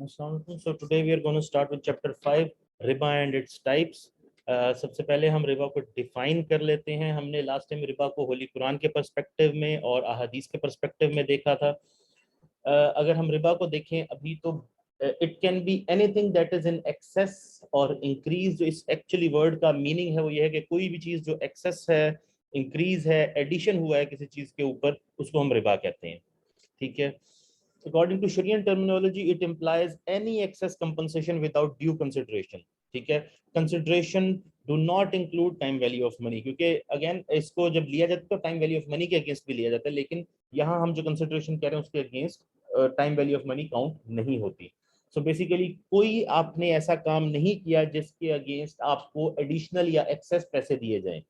So today we are going to start with chapter 5 Riba and its types. सबसे पहले हम रिबा को डिफाइन कर लेते हैं। हमने लास्ट टाइम रिबा को होली कुरान के पर्सपेक्टिव में और अहादीस के पर्सपेक्टिव में देखा था। अगर हम रिबा को देखें अभी तो it can be anything that is in excess और इंक्रीज। जो इस एक्चुअली वर्ड का मीनिंग है वो ये है कि कोई भी चीज़ जो एक्सेस है, इंक्रीज है, एडिशन हुआ है किसी चीज़ के ऊपर, उसको हम रिबा कहते हैं। ठीक है। According to Sharian terminology, it implies any excess compensation without due consideration. ठीक है। Consideration do not include time value of money, क्योंकि अगेन इसको जब लिया जाता है तो टाइम वैल्यू ऑफ मनी के अगेंस्ट भी लिया जाता है, लेकिन यहाँ हम जो कंसिडरेशन कह रहे हैं उसके against time value of money count नहीं होती। सो बेसिकली कोई आपने ऐसा काम नहीं किया जिसके अगेंस्ट आपको एडिशनल या एक्सेस पैसे दिए जाएं।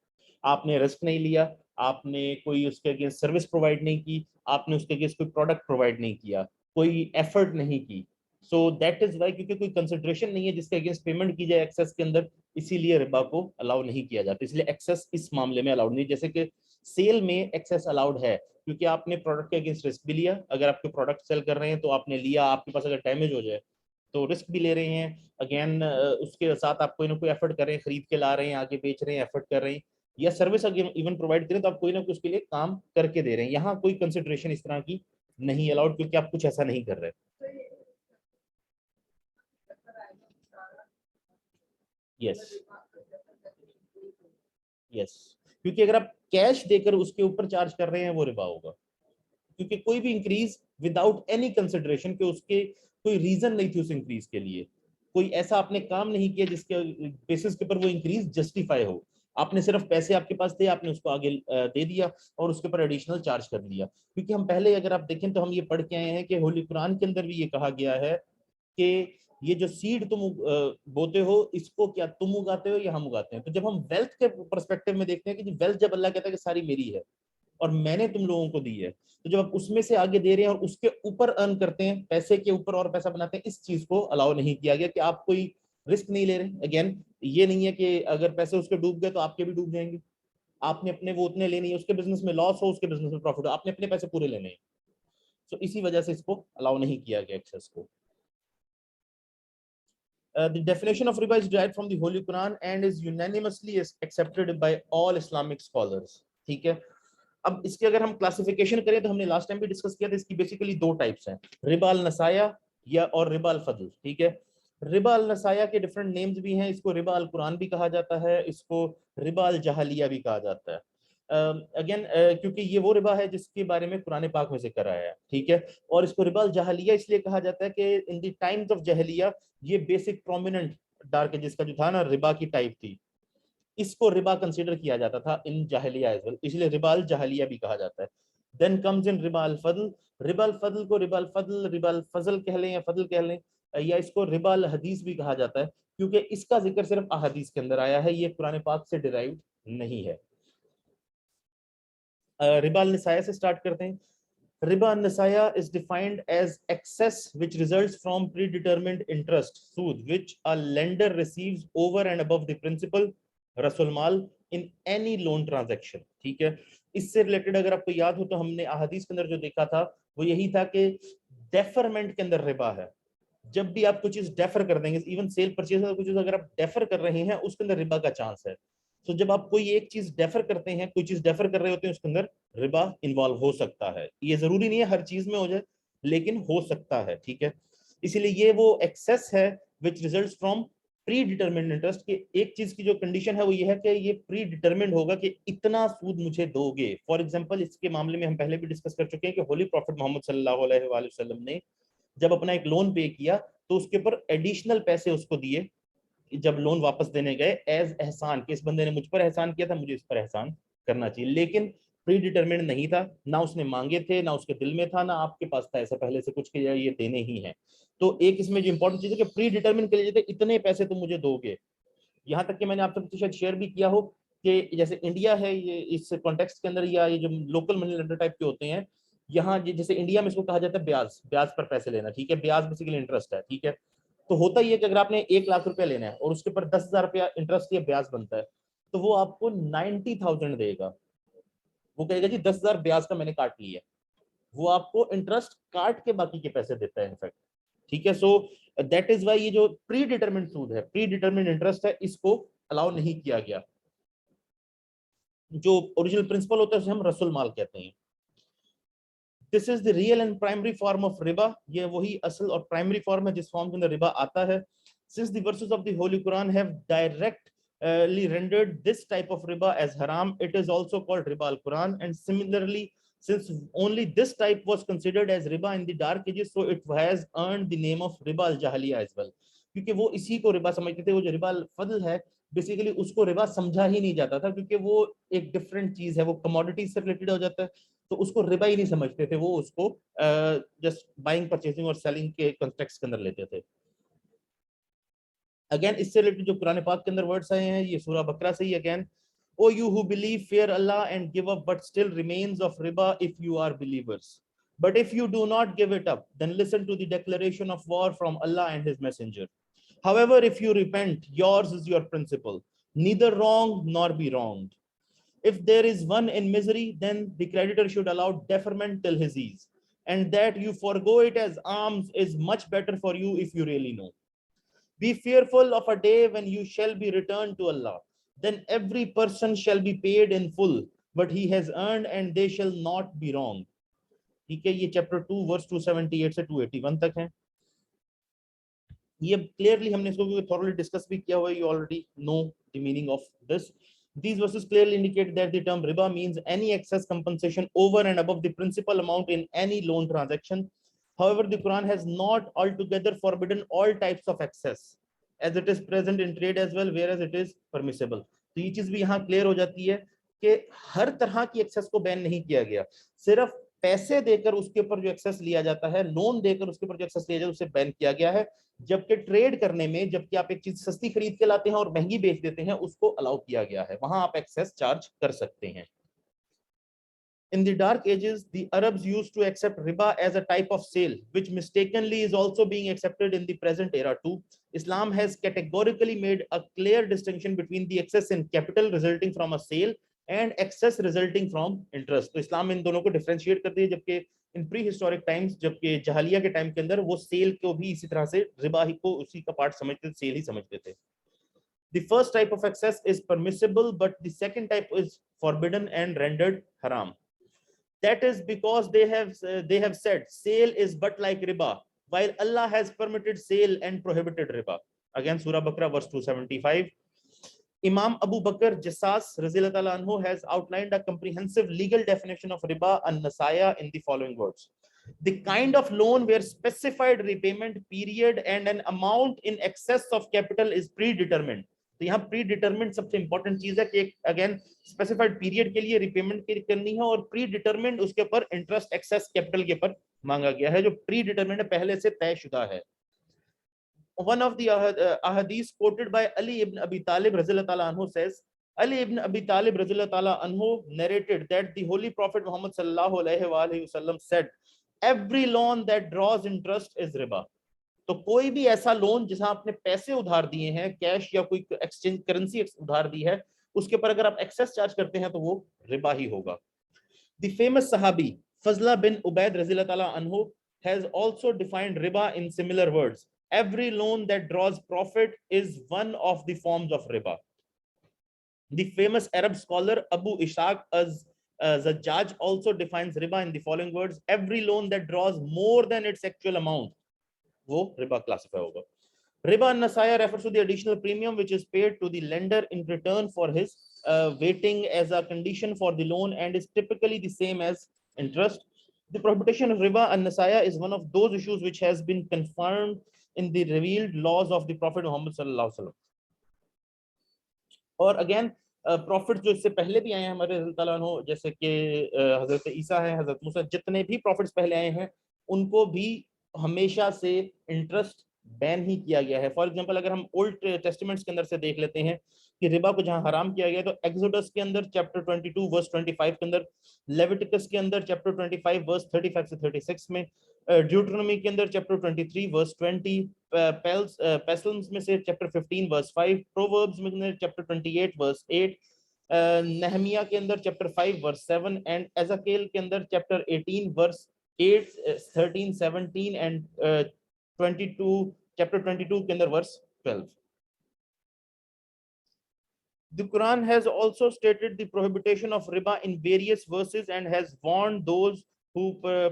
आपने रिस्क नहीं लिया, आपने कोई उसके अगेंस्ट सर्विस प्रोवाइड नहीं की, आपने उसके अगेंस्ट कोई प्रोडक्ट प्रोवाइड नहीं किया, कोई एफर्ट नहीं की। सो दैट इज वाई, क्योंकि कोई कंसिडरेशन नहीं है जिसके अगेंस्ट पेमेंट की जाए एक्सेस के अंदर, इसीलिए रिबा को अलाउ नहीं किया जाता। इसलिए एक्सेस इस मामले में अलाउड नहीं। जैसे कि सेल में एक्सेस अलाउड है क्योंकि आपने प्रोडक्ट के अगेंस्ट रिस्क भी लिया। अगर आपके प्रोडक्ट सेल कर रहे हैं तो आपने लिया, आपके पास अगर डैमेज हो जाए तो रिस्क भी ले रहे हैं। अगेन उसके साथ आप कोई ना कोई एफर्ट कर रहे हैं, खरीद के ला रहे हैं, आगे बेच रहे हैं, एफर्ट कर रहे हैं, या सर्विस इवन प्रोवाइड करें तो आप कोई ना कुछ उसके लिए काम करके दे रहे हैं। यहाँ कोई कंसिडरेशन इस तरह की नहीं अलाउड, क्योंकि आप कुछ ऐसा नहीं कर रहे। यस यस, क्योंकि अगर आप कैश देकर उसके ऊपर चार्ज कर रहे हैं वो रिबा होगा, क्योंकि कोई भी इंक्रीज विदाउट एनी कंसिडरेशन के उसके कोई रीजन नहीं थी उस इंक्रीज के लिए, कोई ऐसा आपने काम नहीं किया जिसके बेसिस के ऊपर वो इंक्रीज जस्टिफाई हो। आपने सिर्फ पैसे आपके पास थे, आपने उसको आगे दे दिया और उसके ऊपर एडिशनल चार्ज कर लिया। क्योंकि हम पहले अगर आप देखें तो हम ये पढ़ के आए हैं कि होली कुरान के अंदर भी ये कहा गया है कि ये जो सीड तुम बोते हो इसको क्या तुम उगाते हो या हम उगाते हैं। तो जब हम वेल्थ के पर्सपेक्टिव में देखते हैं कि वेल्थ जब अल्लाह कहता है कि सारी मेरी है और मैंने तुम लोगों को दी है, तो जब आप उसमें से आगे दे रहे हैं और उसके ऊपर अर्न करते हैं, पैसे के ऊपर और पैसा बनाते हैं, इस चीज को अलाउ नहीं किया गया कि आप कोई रिस्क नहीं ले रहे। अगेन ये नहीं है कि अगर पैसे उसके डूब गए तो आपके भी डूब जाएंगे। आपने अपने वो उतने लेने हैं, उसके बिजनेस में लॉस हो, उसके बिजनेस में प्रॉफिट हो, आपने अपने पैसे पूरे लेने हैं। तो इसी वजह से इसको अलाउ नहीं किया गया एक्सेस को। The definition of riba is derived from the Holy Quran and is unanimously accepted by all Islamic scholars. ठीक है। अब इसके अगर हम क्लासिफिकेशन करें तो हमने लास्ट टाइम भी डिस्कस किया था, इसकी बेसिकली दो टाइप्स हैं, रिबा अल नसाया या और रिबा अल फजल। ठीक है। रिबा अल नसाया के डिफरेंट नेम्स भी हैं, इसको रिबा अल कुरान भी कहा जाता है, इसको रिबा अल जहालिया भी कहा जाता है। अगेन क्योंकि ये वो रिबा है जिसके बारे में कुरान पाक में जिक्र आया है। ठीक है। और इसको रिबा अल जहालिया इसलिए कहा जाता है कि इन द टाइम्स ऑफ जहलिया ये बेसिक प्रोमिनेंट डार्क जिसका जो था ना रिबा की टाइप थी, इसको रिबा कंसीडर किया जाता था इन जाहिलिया एज वेल, इसलिए रिबा अल जाहिलिया भी कहा जाता है। देन कम्स इन रिबा अल फजल। रिबा अल फजल को रिबा अल फजल, रिबा अल फजल कह लें या फजल कह लें, या इसको रिबा अल हदीस भी कहा जाता है, क्योंकि इसका जिक्र सिर्फ अहदीस के अंदर आया है, ये कुरान पाक से डिराइव्ड नहीं है। रिबा अल निसाया से स्टार्ट करते हैं। Riba an-nasaya is defined as excess which results from predetermined interest, sood, which a lender receives over and above the principal, rasul mal, in any loan transaction. ठीक है। इससे रिलेटेड अगर आपको याद हो तो हमने अहादीस के अंदर जो देखा था वो यही था कि डेफरमेंट के अंदर रिबा है। जब भी आप कुछ चीज डेफर कर देंगे, इवन सेल परचेज कुछ चीज अगर आप डेफर कर रहे हैं उसके अंदर रिबा का चांस है। तो जब आप कोई एक चीज डेफर करते हैं, कोई चीज डेफर कर रहे होते हैं, उसके अंदर रिबा इन्वॉल्व हो सकता है। ये जरूरी नहीं है हर चीज में हो जाए, लेकिन हो सकता है। ठीक है। इसीलिए ये वो एक्सेस है which results from pre determined interest, कि एक चीज की जो कंडीशन है वो ये है कि ये प्री डिटरमिन्ड होगा कि इतना सूद मुझे दोगे। फॉर एग्जांपल इसके मामले में हम पहले भी डिस्कस कर चुके हैं कि होली प्रॉफिट मोहम्मद सल्लल्लाहु अलैहि वसल्लम ने जब अपना एक लोन पे किया तो उसके ऊपर एडिशनल पैसे उसको दिए जब लोन वापस देने गए, एज एहसान कि इस बंदे ने मुझ पर एहसान किया था, मुझे इस पर एहसान करना चाहिए। लेकिन प्री डिटरमिन्ड नहीं था, ना उसने मांगे थे, ना उसके दिल में था, ना आपके पास था ऐसा पहले से कुछ कि ये देने ही है। तो एक इसमें जो इंपॉर्टेंट चीज है कि प्री डिटरमिन के लिए इतने पैसे तुम मुझे दोगे। यहाँ तक कि मैंने आप सबसे शायद शेयर भी किया हो कि जैसे इंडिया है, ये इस कॉन्टेक्स्ट के अंदर या ये जो लोकल मनी लेंडर टाइप के होते हैं, यहाँ जैसे इंडिया में इसको कहा जाता है ब्याज, ब्याज पर पैसे लेना। ठीक है। ब्याज बेसिकली इंटरेस्ट है। ठीक है। तो होता ही है कि अगर आपने 1 लाख रुपया लेना है और उसके ऊपर 10,000 रुपया इंटरेस्ट या ब्याज बनता है, तो वो आपको 90,000 देगा। वो कहेगा जी 10,000 ब्याज का मैंने काट लिया, वो आपको इंटरेस्ट काट के बाकी के पैसे देता है इनफैक्ट। ठीक है, सो दैट इज वाई ये जो प्री डिटरमिन्ड सूद है, प्री डिटरमिन्ड इंटरेस्ट है, इसको अलाउ नहीं किया गया। जो ओरिजिनल प्रिंसिपल होता है उसे हम रसूल माल कहते हैं। This is the real and primary form of Riba, ये वही असल और प्राइमरी फॉर्म है जिस फॉर्म के अंदर रिबा आता है। Since the versus of the holy Quran have directly rendered this type of riba as haram, it is also called riba al-Quran, and similarly since only this type was considered as riba in the dark ages, so it has earned the name of riba al-Jahiliya as well, क्योंकि वो इसी को रिबा समझते थे। वो जो रिबा अल-फद्ल है basically उसको रिबा समझा ही नहीं जाता था, क्योंकि वो एक डिफरेंट चीज है, वो कमोडिटी से रिलेटेड हो जाता है, तो उसको रिबा ही नहीं समझते थे, वो उसको जस्ट बाइंग परचेसिंग और सेलिंग के कॉन्टेक्स्ट के अंदर लेते थे। अगेन इससे रिलेटेड जो कुरान पाक के अंदर वर्ड्स आए हैं, ये सूरह बकरा से ही again, O you who believe fear Allah and give up but still remains of riba if you are believers, but if you do not give it up then listen to the declaration of war from Allah and his messenger. However, if you repent, yours is your principle, neither wrong nor be wronged. If there is one in misery, then the creditor should allow deferment till his ease, and that you forego it as alms is much better for you if you really know. Be fearful of a day when you shall be returned to Allah. Then every person shall be paid in full what he has earned, and they shall not be wronged. ठीक है, ये chapter 2 verse 278 से 281 तक है। ये clearly हमने इसको thoroughly discuss भी किया हुआ है, you already know the meaning of this. These verses clearly indicate that the term riba means any excess compensation over and above the principal amount in any loan transaction. However, the Quran has not altogether forbidden all types of excess, as it is present in trade as well, whereas it is permissible. तो ये चीज भी यहाँ clear हो जाती है कि हर तरह की एक्सेस को बैन नहीं किया गया, सिर्फ पैसे देकर उसके ऊपर जो एक्सेस लिया जाता है, लोन देकर उसके ऊपर जो एक्सेस लिया जाता है, उसे बैन किया गया है। जबकि ट्रेड करने में, जबकि आप एक चीज सस्ती खरीद के लाते हैं और महंगी बेच देते हैं, उसको अलाउ किया गया है, वहां आप एक्सेस चार्ज कर सकते हैं। In the dark ages, the Arabs used to accept riba as a type of sale, which mistakenly is also being accepted in the present era too. Islam has categorically made a clear distinction between the excess in capital resulting from a sale and excess resulting from interest. तो इस्लाम इन दोनों को differentiate करती है, जबकि इन pre historic times, जबकि जहालिया के time के अंदर वो सेल को भी इसी तरह से रिबा ही को उसी का पार्ट समझते थे, सेल ही समझते थे। The first type of excess is permissible, but the second type is forbidden and rendered haram. That is because they have said sale is but like riba, while Allah has permitted sale and prohibited riba. Again, Surah Baqarah verse 275. Imam Abu Bakr Jassas Razilullah Ta'ala anhu has outlined a comprehensive legal definition of riba an-nasaya in the following words: the kind of loan where specified repayment period and an amount in excess of capital is predetermined. तो यहाँ pre determined सबसे important चीज है कि again specified period के लिए repayment करनी है, और प्री डिटरमिन्ड उसके ऊपर इंटरेस्ट एक्सेस कैपिटल के ऊपर मांगा गया है, जो प्री डिटरमिन्ड पहले से तयशुदा है। One of the ahadith quoted by Ali ibn Abi Talib radhiyallahu ta'ala anhu says, Ali ibn Abi Talib radhiyallahu ta'ala anhu narrated that the Holy Prophet Muhammad sallallahu alaihi wasallam said, every loan that draws interest is riba. तो कोई भी ऐसा loan जिसमें आपने पैसे उधार दिए हैं, कैश या कोई एक्सचेंज करेंसी उधार दी है, उसके ऊपर अगर आप एक्सेस चार्ज करते हैं तो वो रिबा ही होगा। द फेमस सहाबी फजला बिन उबैद रज़ियल्लाहु ताला अन्हु has also defined riba in similar words. Every loan that draws profit is one of the forms of riba. The famous Arab scholar Abu Ishaq az-Zajjaj also defines riba in the following words: every loan that draws more than its actual amount, वो Riba classify होगा। Riba an-nasaya refers to the additional premium which is paid to the lender in return for his waiting as a condition for the loan and is typically the same as interest. The prohibition of riba an-nasaya is one of those issues which has been confirmed in the revealed laws of the Prophet Muhammad sallallahu alaihi wasallam. और again profit जो इससे पहले भी आए हैं हमारे अल्लाह अन्हु, जैसे कि हजरत ईसा है, हजरत मूसा, जितने भी प्रॉफिट्स पहले आए हैं उनको भी हमेशा से इंटरेस्ट बैन ही किया गया है। फॉर एग्जांपल अगर हम ओल्ड टेस्टामेंट्स के अंदर से देख लेते हैं कि रिबा को जहां हराम किया गया, तो एक्सोडस के अंदर चैप्टर 22 वर्स 25 के अंदर, लेविटिकस के अंदर चैप्टर 25 वर्स 35 से 36 में, ड्यूटरोनोमी के अंदर चैप्टर 23 वर्स 20, पेसल्म्स में से चैप्टर 15 वर्स 5, प्रोवर्ब्स में चैप्टर 28 वर्स 8, नहमिया के अंदर चैप्टर 5 वर्स 7 एंड एज़ेकिएल के अंदर चैप्टर 18 वर्स 8, 13, 17 and 22 चैप्टर 22 के अंदर verse 12. The Quran has also stated the prohibition of riba in various verses and has warned those who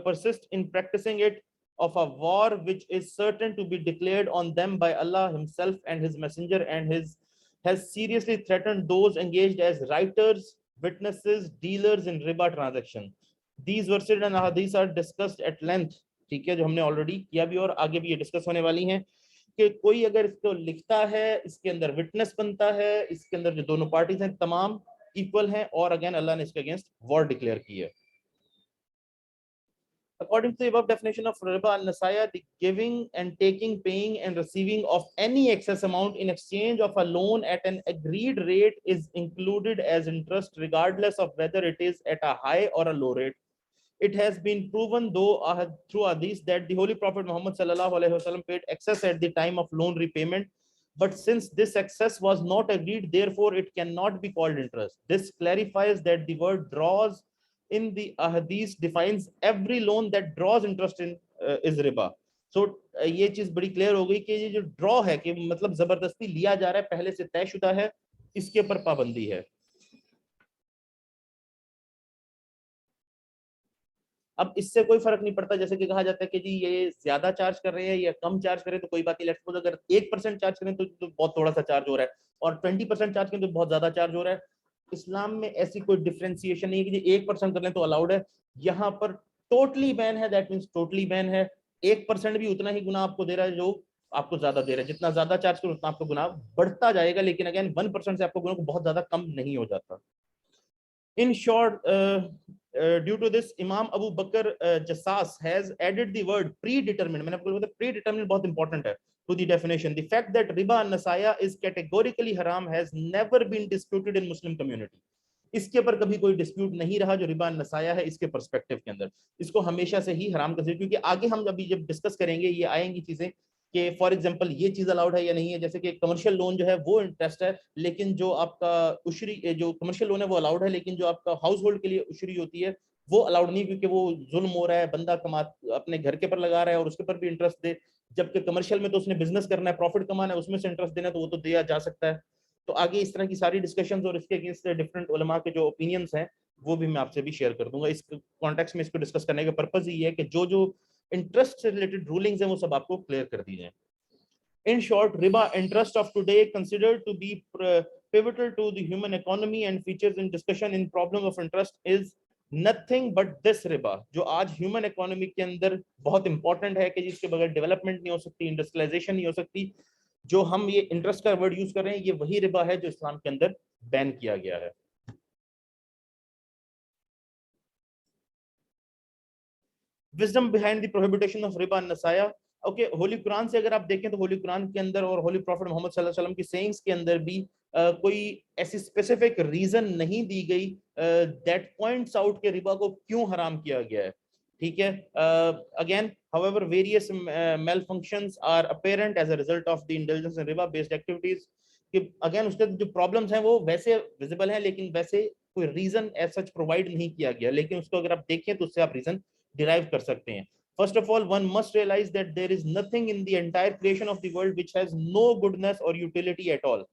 persist in practicing it of a war which is certain to be declared on them by Allah himself and his messenger, and has seriously threatened those engaged as writers, witnesses, dealers in riba transaction. These verses and hadiths are discussed at length, ठीक है, जो हमने already किया भी और आगे भी ये डिस्कस होने वाली हैं, कि कोई अगर इसको लिखता है, इसके अंदर विटनेस बनता है, इसके अंदर जो दोनों पार्टीज हैं तमाम इक्वल हैं, और अगेन अल्लाह ने इसके अगेंस्ट वॉर डिक्लेयर की है. According to the above definition of riba al-nasaya, the giving and taking, paying and receiving of any excess amount in exchange of a loan at an agreed rate is included as interest, regardless of whether it is at a high or a low rate. It has been proven through hadith that the Holy Prophet Muhammad sallallahu alaihi wasallam paid excess at the time of loan repayment, but since this excess was not agreed, therefore it cannot be called interest. This clarifies that the word draws in the hadith defines every loan that draws interest in is riba. So ये चीज बड़ी clear हो गई कि ये जो draw है कि मतलब जबरदस्ती लिया जा रहा है, पहले से तयशुदा है, इसके ऊपर पाबंदी है. अब इससे कोई फर्क नहीं पड़ता, जैसे कि कहा जाता है कि जी ये ज्यादा चार्ज कर रहे हैं या कम चार्ज करें तो कोई बात नहीं. लेट्स सपोज अगर 1% चार्ज करें तो बहुत थोड़ा सा चार्ज हो रहा है, और 20% चार्ज करें तो बहुत ज्यादा चार्ज हो रहा है. इस्लाम में ऐसी कोई डिफरेंशिएशन नहीं है कि जी 1% कर लें तो अलाउड है. यहाँ पर टोटली बैन है, दैट मीन्स टोटली बैन है. 1% भी उतना ही गुनाह आपको दे रहा है जो आपको ज्यादा दे रहा है. जितना ज्यादा चार्ज करो उतना आपको गुनाह बढ़ता जाएगा, लेकिन अगेन 1% से आपको गुनाह बहुत ज्यादा कम नहीं हो जाता. In short, due to this, Imam Abu Bakr Jassas has added the word predetermined. मैंने आपको बताया predetermined बहुत important है to the definition. The fact that riba an-nasaya is categorically haram has never been disputed in Muslim community. इसके ऊपर कभी कोई dispute नहीं रहा जो रिबा नसाया है इसके पर्सपेक्टिव के अंदर. इसको हमेशा से ही हराम कर, क्योंकि आगे हम अभी जब डिस्कस करेंगे ये आएंगी चीजें कि फॉर एग्जांपल ये चीज अलाउड है या नहीं है. जैसे कि कमर्शियल लोन जो है वो इंटरेस्ट है, लेकिन जो आपका उशरी जो कमर्शियल लोन है वो अलाउड है, लेकिन जो आपका हाउस होल्ड के लिए उशरी होती है वो अलाउड नहीं, क्योंकि वो जुल्म हो रहा है, बंदा कमा अपने घर के पर लगा रहा है और उसके पर भी इंटरेस्ट दे. जबकि कमर्शियल में तो उसने बिजनेस करना है, प्रॉफिट कमाना है, उसमें से इंटरेस्ट देना है, तो वो तो दिया जा सकता है. तो आगे इस तरह की सारी डिस्कशंस और इसके अगेंस्ट डिफरेंट उलमा के जो ओपिनियंस हैं वो भी मैं आपसे भी शेयर कर दूंगा. इस कॉन्टेक्स्ट में इसको डिस्कस करने का पर्पज ये है कि जो जो इंटरेस्ट से रिलेटेड रूलिंग्स हैं वो सब आपको क्लियर कर दी जाए. In short, riba interest of today considered to be pivotal to the human economy and features in discussion in problem of interest is nothing but this riba, जो आज human economy के अंदर बहुत इंपॉर्टेंट है कि जिसके बगैर डेवलपमेंट नहीं हो सकती, इंडस्ट्रियलाइजेशन नहीं हो सकती. जो हम ये इंटरेस्ट का वर्ड यूज कर रहे हैं ये वही रिबा है जो इस्लाम के अंदर बैन किया गया है. Wisdom behind the prohibition of रिबा नसाया. ओके, होली कुरान से अगर आप देखें तो होली कुरान के अंदर और होली प्रॉफिट मोहम्मद सल्लल्लाहु अलैहि वसल्लम की सेइंग्स के अंदर भी कोई ऐसी स्पेसिफिक रीजन नहीं दी गई दैट पॉइंट्स आउट के रिबा को क्यों हराम किया गया है. ठीक है, again however various malfunctions are apparent as a result of the indulgence in riba based activities. कि अगेन उसके जो प्रॉब्लम्स हैं वो वैसे विजिबल हैं, लेकिन वैसे कोई रीजन एज सच प्रोवाइड नहीं किया गया, लेकिन उसको अगर आप देखें तो उससे आप रीजन डिराइव कर सकते हैं. First of all, one must realize that there is nothing in the entire creation of the world which has no goodness or utility at all.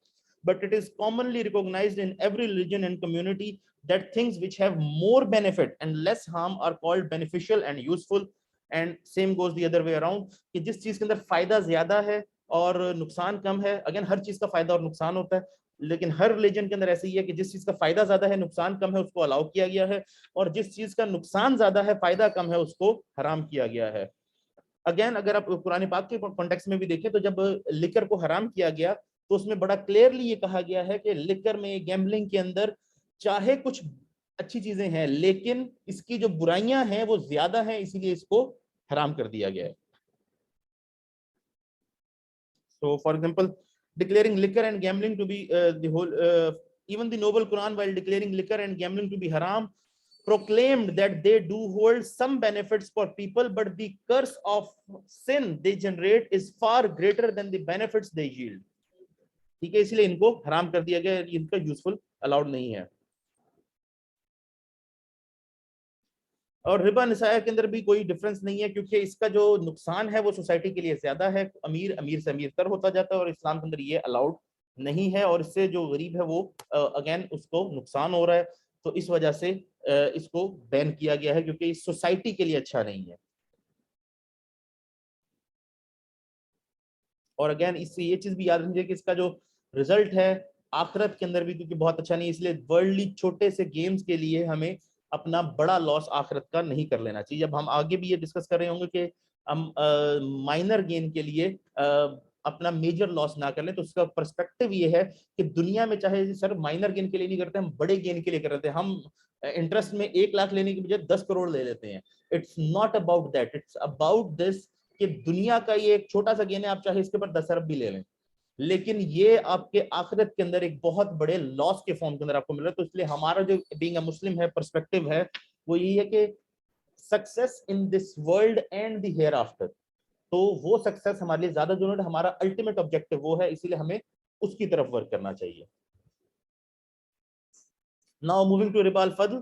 But it is commonly recognized in every religion and community that things which have more benefit and less harm are called beneficial and useful. And same goes the other way around, कि जिस चीज के अंदर फायदा ज्यादा है और नुकसान कम है, अगेन हर चीज का फायदा और नुकसान होता है, लेकिन हर रिलीजन के अंदर ऐसे ही है कि जिस चीज का फायदा ज्यादा है नुकसान कम है उसको अलाउ किया गया है, और जिस चीज का नुकसान ज्यादा है फायदा कम है उसको हराम किया गया है. अगेन अगर आप कुरान पाक के कॉन्टेक्स्ट में भी देखें तो जब लिकर को हराम किया गया तो उसमें बड़ा क्लियरली ये कहा गया है कि लिकर में, गैम्बलिंग के अंदर चाहे कुछ अच्छी चीजें हैं लेकिन इसकी जो बुराइयां हैं वो ज्यादा हैं, इसीलिए इसको हराम कर दिया गया है. So, for example, declaring liquor and gambling to be even the Noble Quran, while declaring liquor and gambling to be haram, proclaimed that they do hold some benefits for people, but the curse of sin they generate is far greater than the benefits they yield. ठीक है, इसलिए इनको हराम कर दिया गया, इनका useful allowed नहीं है. और रिबा निसाया के अंदर भी कोई डिफरेंस नहीं है, क्योंकि इसका जो नुकसान है वो सोसाइटी के लिए ज्यादा है, अमीर अमीर से अमीर तर होता जाता है, और इस्लाम के अंदर ये अलाउड नहीं है, और इससे जो गरीब है वो अगेन उसको नुकसान हो रहा है। तो इस वजह से इसको बैन किया गया है, क्योंकि इस सोसाइटी के लिए अच्छा नहीं है। और अगेन इससे ये चीज भी याद रखिए कि इसका जो रिजल्ट है आखिरत के अंदर भी क्योंकि बहुत अच्छा नहीं है, इसलिए वर्ल्डली छोटे से गेम्स के लिए हमें अपना बड़ा लॉस आखिरत का नहीं कर लेना चाहिए। जब हम आगे भी ये डिस्कस कर रहे होंगे कि हम माइनर गेन के लिए अपना मेजर लॉस ना कर लें, तो उसका पर्सपेक्टिव ये है कि दुनिया में चाहे सर माइनर गेन के लिए नहीं करते, हम बड़े गेन के लिए कर रहे थे। हम इंटरेस्ट में 1 लाख लेने की बजाय 10 करोड़ ले लेते हैं। It's not about that, it's about this कि दुनिया का ये एक छोटा सा गेन है, आप चाहे इसके ऊपर 10 अरब भी ले लें, लेकिन ये आपके आखिरत के अंदर एक बहुत बड़े लॉस के फॉर्म के अंदर आपको मिल रहा है। तो इसलिए हमारा जो बीइंग अ मुस्लिम है पर्सपेक्टिव है वो यही है कि success in this world and the here after, तो वो सक्सेस हमारे लिए ज्यादा जरूरी है, हमारा अल्टीमेट ऑब्जेक्टिव वो है, इसीलिए हमें उसकी तरफ वर्क करना चाहिए। नाउ मूविंग टू रिबा अल फद्ल,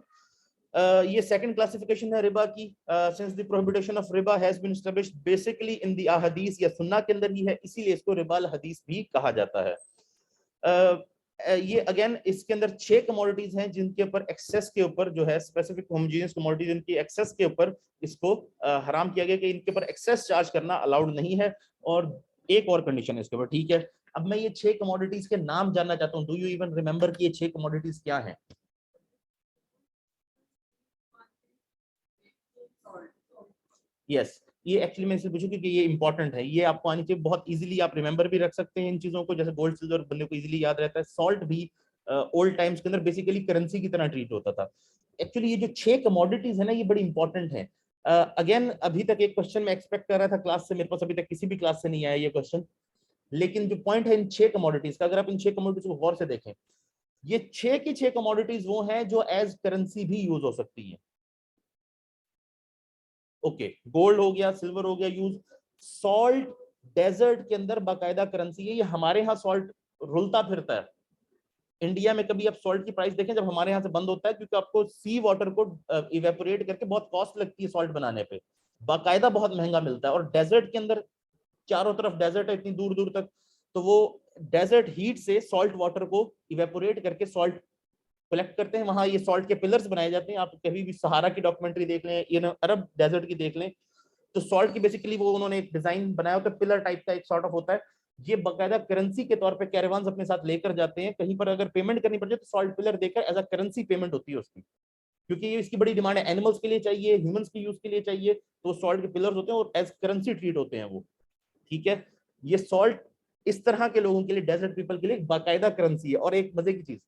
ये सेकंड क्लासिफिकेशन है रिबा की। सिंस द प्रोहिबिशन ऑफ रिबा has been established basically in the अहदीस या सुन्ना के अंदर ही है, इसीलिए इसको रिबा अल हदीस भी कहा जाता है। ये अगेन इसके अंदर 6 कमोडिटीज हैं जिनके ऊपर एक्सेस के ऊपर जो है स्पेसिफिक होमोजेनियस कमोडिटीज, इनकी एक्सेस के ऊपर इसको हराम किया गया कि इनके ऊपर एक्सेस चार्ज करना अलाउड नहीं है। और एक और कंडीशन है इसके ऊपर, ठीक है। अब मैं ये 6 कमोडिटीज के नाम जानना चाहता हूँ, डू यू इवन रिमेंबर कि ये 6 कमोडिटीज क्या हैं? यस, ये एक्चुअली मैं इसलिए पूछूं क्योंकि ये इंपॉर्टेंट है, ये आपको आनी चाहिए, बहुत इजीली आप रिमेंबर भी रख सकते हैं इन चीजों को, जैसे गोल्ड सिल्वर बंदे को इजीली याद रहता है। सॉल्ट भी ओल्ड टाइम्स के अंदर बेसिकली करेंसी की तरह ट्रीट होता था। एक्चुअली ये जो 6 कमोडिटीज है ना ये बड़ी इंपॉर्टेंट है। अगेन अभी तक एक क्वेश्चन मैं एक्सपेक्ट कर रहा था क्लास से, मेरे पास अभी तक किसी भी क्लास से नहीं आया ये क्वेश्चन, लेकिन जो पॉइंट है इन 6 कमोडिटीज का, अगर आप इन 6 कमोडिटीज को गौर से देखें, ये 6 की 6 कमोडिटीज वो हैं जो एज करेंसी भी यूज हो सकती है। ओके, गोल्ड हो गया, सिल्वर हो गया यूज। सॉल्ट डेजर्ट के अंदर बाकायदा करेंसी है, ये हमारे यहाँ सॉल्ट रुलता फिरता है। इंडिया में कभी आप सॉल्ट की प्राइस देखें जब हमारे यहाँ से बंद होता है, क्योंकि आपको सी वाटर को इवेपोरेट करके बहुत कॉस्ट लगती है सॉल्ट बनाने पे, बाकायदा बहुत महंगा मिलता है। और डेजर्ट के अंदर चारों तरफ डेजर्ट है इतनी दूर दूर तक, तो वो डेजर्ट हीट से सॉल्ट वाटर को इवेपोरेट करके सॉल्ट कलेक्ट करते हैं। वहां ये सॉल्ट के पिलर्स बनाए जाते हैं, आप कभी भी सहारा की डॉक्यूमेंट्री देख लें, ये अरब डेजर्ट की देख लें, तो सॉल्ट की बेसिकली वो उन्होंने एक डिजाइन बनाया होता है, पिलर टाइप का एक सॉर्ट ऑफ होता है। ये बाकायदा करेंसी के तौर पे कैरेवान्स अपने साथ लेकर जाते हैं, कहीं पर अगर पेमेंट करनी पड़ जाए तो सॉल्ट पिलर देकर एज अ करेंसी पेमेंट होती है उसकी, क्योंकि ये इसकी बड़ी डिमांड है, एनिमल्स के लिए चाहिए, ह्यूमंस के यूज के लिए चाहिए, तो सॉल्ट के पिलर्स होते हैं और एज करेंसी ट्रीट होते हैं वो, ठीक है। ये सॉल्ट इस तरह के लोगों के लिए, डेजर्ट पीपल के लिए बाकायदा करेंसी है। और एक मजे की चीज,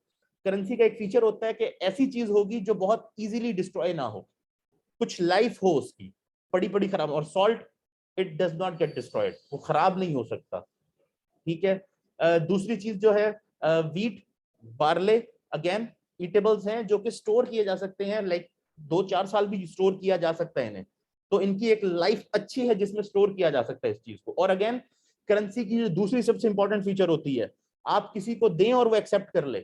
करेंसी का एक फीचर होता है कि ऐसी चीज होगी जो बहुत इजीली डिस्ट्रॉय ना हो, कुछ लाइफ हो उसकी, पड़ी पड़ी खराब, और salt it does not get destroyed, वो खराब नहीं हो सकता, ठीक है। दूसरी चीज जो है वीट, बार्ले, अगेन ईटेबल्स हैं जो कि स्टोर किए जा सकते हैं, लाइक 2-4 साल भी स्टोर किया जा सकता है इन्हें, तो इनकी एक लाइफ अच्छी है जिसमें स्टोर किया जा सकता है इस चीज को। और अगेन करेंसी की जो दूसरी सबसे इंपॉर्टेंट फीचर होती है, आप किसी को दें और वो एक्सेप्ट कर ले,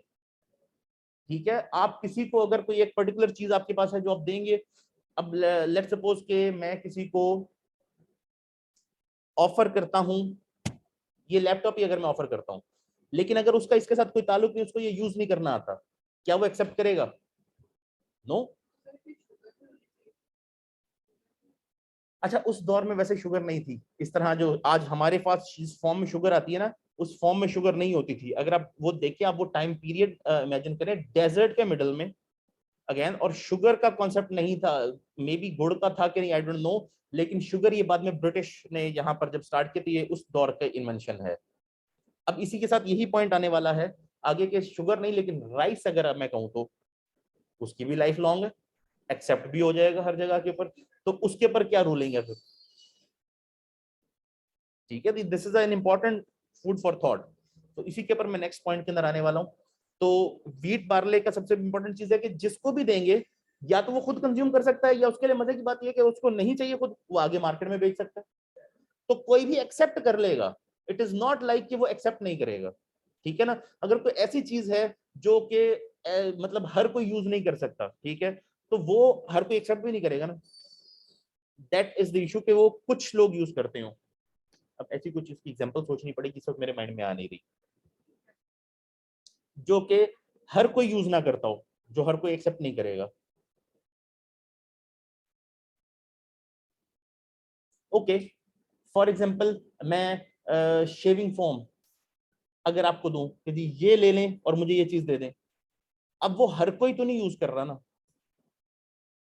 ठीक है। आप किसी को अगर कोई एक पर्टिकुलर चीज आपके पास है जो आप देंगे, अब लेट्स सपोज के मैं किसी को ऑफर करता हूं, ये लैपटॉप ही अगर मैं ऑफर करता हूं, लेकिन अगर उसका इसके साथ कोई ताल्लुक नहीं, उसको ये यूज नहीं करना आता, क्या वो एक्सेप्ट करेगा? नो। अच्छा, उस दौर में वैसे शुगर नहीं थी इस तरह जो आज हमारे पास इस फॉर्म में शुगर आती है ना, उस फॉर्म में शुगर नहीं होती थी। अगर आप वो देखिए, आप वो टाइम पीरियड इमेजिन करें डेजर्ट के मिडल में, अगेन, और शुगर का कॉन्सेप्ट नहीं था, मे बी गुड़ का था कि नहीं आई डोंट नो, लेकिन शुगर ये बाद में ब्रिटिश ने यहाँ पर जब स्टार्ट किया तो ये उस दौर का इन्वेंशन है। अब इसी के साथ यही पॉइंट आने वाला है आगे के, शुगर नहीं लेकिन राइस अगर मैं कहूँ तो उसकी भी लाइफ लॉन्ग है, एक्सेप्ट भी हो जाएगा हर जगह के ऊपर, तो उसके ऊपर क्या रूलिंग है फिर, ठीक है। This is an important food for thought. तो इसी के ऊपर मैं नेक्स्ट पॉइंट के अंदर आने वाला हूँ। तो व्हीट बार्ले का सबसे इंपॉर्टेंट चीज है कि जिसको भी देंगे या तो वो खुद कंज्यूम कर सकता है, या उसके लिए मजे की बात यह है कि उसको नहीं चाहिए खुद, वो आगे मार्केट में बेच सकता है, तो कोई भी एक्सेप्ट कर लेगा। इट इज नॉट लाइक कि वो एक्सेप्ट नहीं करेगा, ठीक है ना। अगर कोई ऐसी चीज है जो कि मतलब हर कोई यूज नहीं कर सकता, ठीक है, तो वो हर कोई एक्सेप्ट भी नहीं करेगा ना। दैट इज द इशू कि वो कुछ लोग यूज करते हो। अब ऐसी कुछ इसकी एग्जांपल सोचनी पड़ेगी, सब मेरे माइंड में आ नहीं रही, जो कि हर कोई यूज ना करता हो, जो हर कोई एक्सेप्ट नहीं करेगा। ओके, फॉर एग्जांपल मैं शेविंग फोम अगर आपको दूं कि जी ये ले लें और मुझे ये चीज दे दें, अब वो हर कोई तो नहीं यूज कर रहा ना,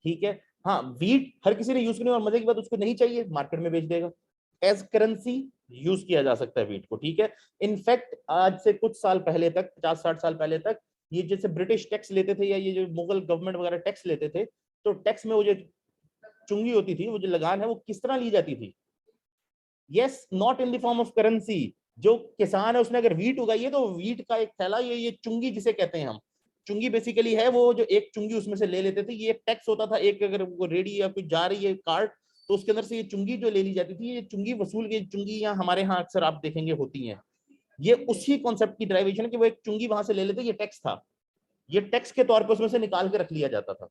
ठीक है। हाँ, वीट हर किसी ने यूज करनी, और मजे की बात उसको नहीं चाहिए, मार्केट में बेच देगा। एज करेंसी यूज किया जा सकता है वीट को, ठीक है। इनफैक्ट आज से कुछ साल पहले तक, 50-60 साल पहले तक, ये जैसे ब्रिटिश टैक्स लेते थे या ये जो मुगल गवर्नमेंट वगैरह टैक्स लेते थे, तो टैक्स में वो जो चुंगी होती थी, वो जो लगान है, वो किस तरह ली जाती थी? Yes, not in the form of currency. जो किसान है उसने अगर वीट उगाई है, तो वीट का एक थैला, ये चुंगी जिसे कहते हैं हम, चुंगी बेसिकली है वो जो एक चुंगी उसमें से ले लेते थे। ये टैक्स होता था एक, अगर वो रेडी या कोई जा रही है कार्ट, तो उसके अंदर से ये चुंगी जो ले ली जाती थी, ये चुंगी वसूल की चुंगी यहाँ हमारे यहाँ अक्सर आप देखेंगे होती हैं। ये उसी कॉन्सेप्ट की ड्राइवेशन है कि वो एक चुंगी वहां से ले लेते, ये टैक्स था। ये टैक्स के तौर पर उसमें से निकाल के रख लिया जाता था,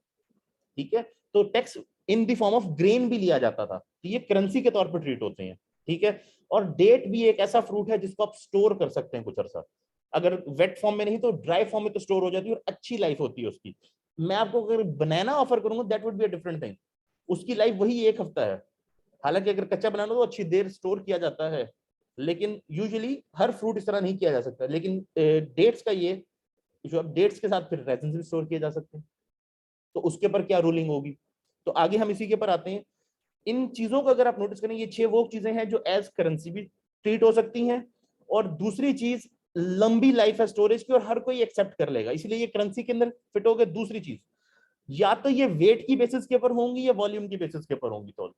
ठीक है। तो tax in the form of grain भी लिया जाता था, तो ये करेंसी के तौर पर ट्रीट होते हैं, ठीक है। और डेट भी एक ऐसा फ्रूट है जिसको आप स्टोर कर सकते हैं कुछ अर्सा, अगर वेट फॉर्म में नहीं तो ड्राई फॉर्म में तो स्टोर हो जाती है और अच्छी लाइफ होती है उसकी। मैं आपको अगर बनाना ऑफर करूंगा, that would be a different thing, उसकी लाइफ वही 1 हफ्ता है। हालांकि अगर कच्चा बनाना तो अच्छी देर स्टोर किया जाता है, लेकिन यूजुअली हर फ्रूट इस तरह नहीं किया जा सकता। लेकिन डेट्स का ये जो, अब डेट्स के साथ फिर रेजिन भी स्टोर किए जा सकते हैं, तो उसके ऊपर क्या रूलिंग होगी? तो आगे हम इसी के ऊपर आते हैं। इन चीजों को अगर आप नोटिस करें, ये 6 वो चीजें हैं जो एज करेंसी भी ट्रीट हो सकती हैं, और दूसरी चीज लंबी लाइफ है स्टोरेज की, और हर कोई एक्सेप्ट कर लेगा, इसलिए ये करेंसी के अंदर फिट हो गए। दूसरी चीज, या तो ये वेट की बेसिस के ऊपर होंगी या वॉल्यूम की बेसिस के ऊपर होंगी, तो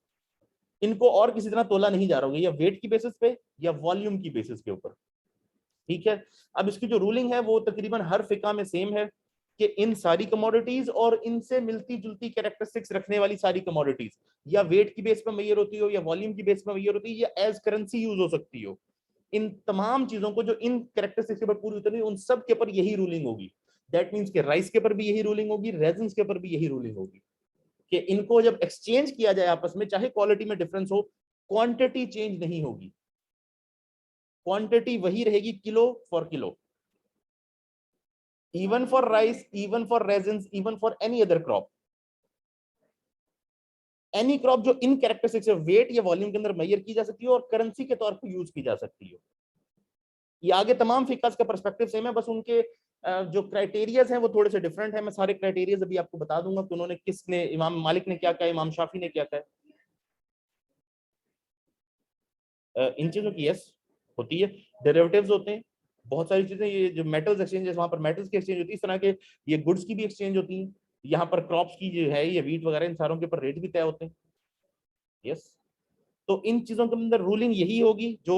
इनको और किसी तरह तोला नहीं जा रहा होगा, या वेट की बेसिस पे या वॉल्यूम की बेसिस के ऊपर, ठीक है। अब इसकी जो रूलिंग है वो तकरीबन हर फिका में सेम है, कि इन सारी कमोडिटीज और इनसे मिलती जुलती कैरेक्टरिस्टिक्स रखने वाली सारी कमोडिटीज या वेट की बेस पर मैयर होती हो, या वॉल्यूम की बेस पर मैयर होती है, या एज करेंसी यूज हो सकती हो, इन तमाम चीजों को जो इन कैरेक्टरिस्टिक्स के ऊपर पूरी उतरनी, उन सब के ऊपर यही रूलिंग होगी। दैट मीन्स के राइस के ऊपर भी यही रूलिंग होगी, रेजिन्स के ऊपर भी यही रूलिंग होगी, कि इनको जब एक्सचेंज किया जाए आपस में, चाहे क्वालिटी में डिफरेंस हो, क्वांटिटी चेंज नहीं होगी, क्वांटिटी वही रहेगी, kilo for kilo, even for rice, even for resins, even for any other crop, any crop जो इन कैरेक्टरिस्टिक्स वेट या वॉल्यूम के अंदर मेजर की जा सकती है और करेंसी के तौर पर यूज की जा सकती है। ये आगे तमाम फिकास का पर्सपेक्टिव सेम है, बस उनके जो क्राइटेरियाज हैं वो थोड़े से डिफरेंट है। मैं सारे क्राइटेरियाज अभी आपको बता दूंगा कि उन्होंने किसने, इमाम मालिक ने क्या कहा, इमाम शाफी ने क्या कहा। इन चीजों की यस होती है, डेरिवेटिव्स होते हैं, बहुत सारी चीजें, ये जो मेटल्स एक्सचेंज है, वहां पर मेटल्स की एक्सचेंज होती है, इस तरह के ये गुड्स की भी एक्सचेंज होती है। यहाँ पर क्रॉप्स की जो है, ये वीट वगैरह, इन सारों के ऊपर रेट भी तय होते हैं, यस। तो इन चीजों के अंदर रूलिंग यही होगी जो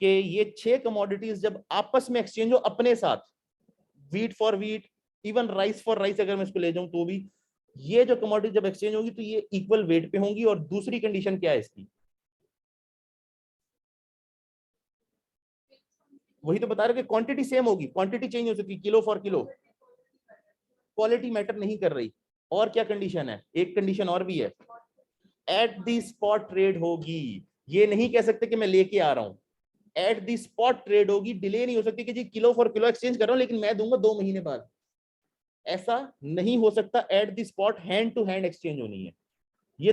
कि ये 6 कमोडिटीज जब आपस में एक्सचेंज हो अपने साथ, wheat for wheat, even rice for rice अगर मैं इसको ले जाऊं तो भी, ये जो कमोडिटी जब एक्सचेंज होगी तो ये इक्वल वेट पे होंगी। और दूसरी कंडीशन क्या है इसकी, वही तो बता रहे कि क्वांटिटी सेम होगी, क्वांटिटी चेंज हो सकती है, kilo for kilo, quality matter नहीं कर रही। और क्या कंडीशन है, एक कंडीशन और भी है, एट दी स्पॉट ट्रेड होगी। ये नहीं कह सकते कि मैं लेके आ रहा हूं, एट दी स्पॉट ट्रेड होगी, डिले नहीं हो सकती कि जी किलो फॉर किलो एक्सचेंज कर रहा हूं लेकिन मैं दूंगा 2 महीने बाद, ऐसा नहीं हो सकता। At the spot hand to hand exchange होनी है। ये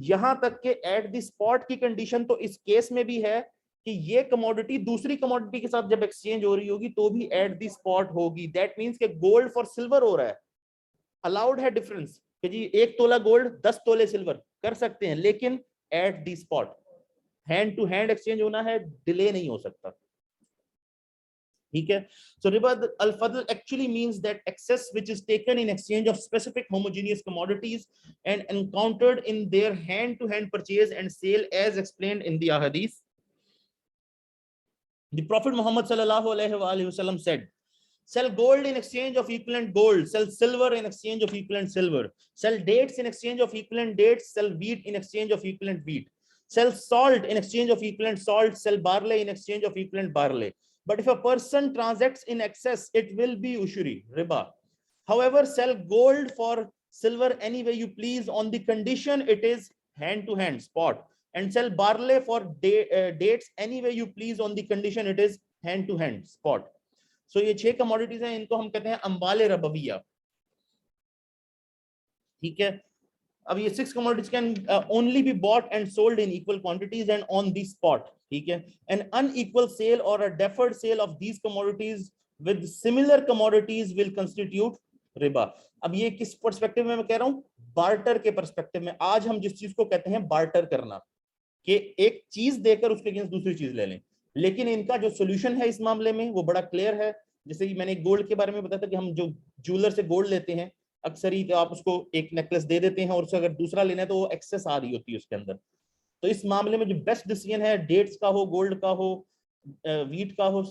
यहां तक के एट द स्पॉट की कंडीशन तो इस केस में भी है कि ये कमोडिटी दूसरी कमोडिटी के साथ जब एक्सचेंज हो रही होगी तो भी एट द स्पॉट होगी। दैट मींस कि गोल्ड फॉर सिल्वर हो रहा है, अलाउड है डिफरेंस, कि जी 1 तोला गोल्ड 10 तोले सिल्वर कर सकते हैं, लेकिन at the spot hand to hand exchange होना है, डिले नहीं हो सकता, ठीक है। So riba al-fadl actually means that excess which is taken in exchange of specific homogeneous commodities and encountered in their hand-to-hand purchase and sale as explained in the ahadith. The Prophet Muhammad sallallahu alaihi wasallam said, sell gold in exchange of equivalent gold, sell silver in exchange of equivalent silver, sell dates in exchange of equivalent dates, sell wheat in exchange of equivalent wheat, sell salt in exchange of equivalent salt, sell barley in exchange of equivalent barley. but if a person transacts in excess, it will be ushuri, riba. However, sell gold for silver any way you please on the condition it is hand to hand, spot, and sell barley for dates any way you please on the condition it is hand to hand, spot. So ये 6 commodities हैं, इनको हम कहते हैं अम्वाले रबविया, ठीक है। अब ये 6 commodities can only be bought and sold in equal quantities and on the spot, ठीक है। An unequal sale or a deferred sale of these commodities with similar commodities will constitute Riba. अब ये किस पर्सपेक्टिव में मैं कह रहा हूं, बार्टर के पर्सपेक्टिव में। आज हम जिस चीज को कहते हैं बार्टर करना, कि एक चीज देकर उसके अगेंस्ट दूसरी चीज ले लें, लेकिन इनका जो सोल्यूशन है इस मामले में वो बड़ा क्लियर है। जैसे कि मैंने गोल्ड के बारे में बताया था कि हम जो ज्वेलर से गोल्ड लेते हैं अक्सर ही, तो आप उसको एक नेकलेस दे देते हैं और उससे अगर दूसरा लेना है तो वो एक्सेस आ रही होती है उसके अंदर। तो इस मामले में जो बेस्ट डिसीजन है, डेट्स का हो, गोल्ड का हो, वीट का हो,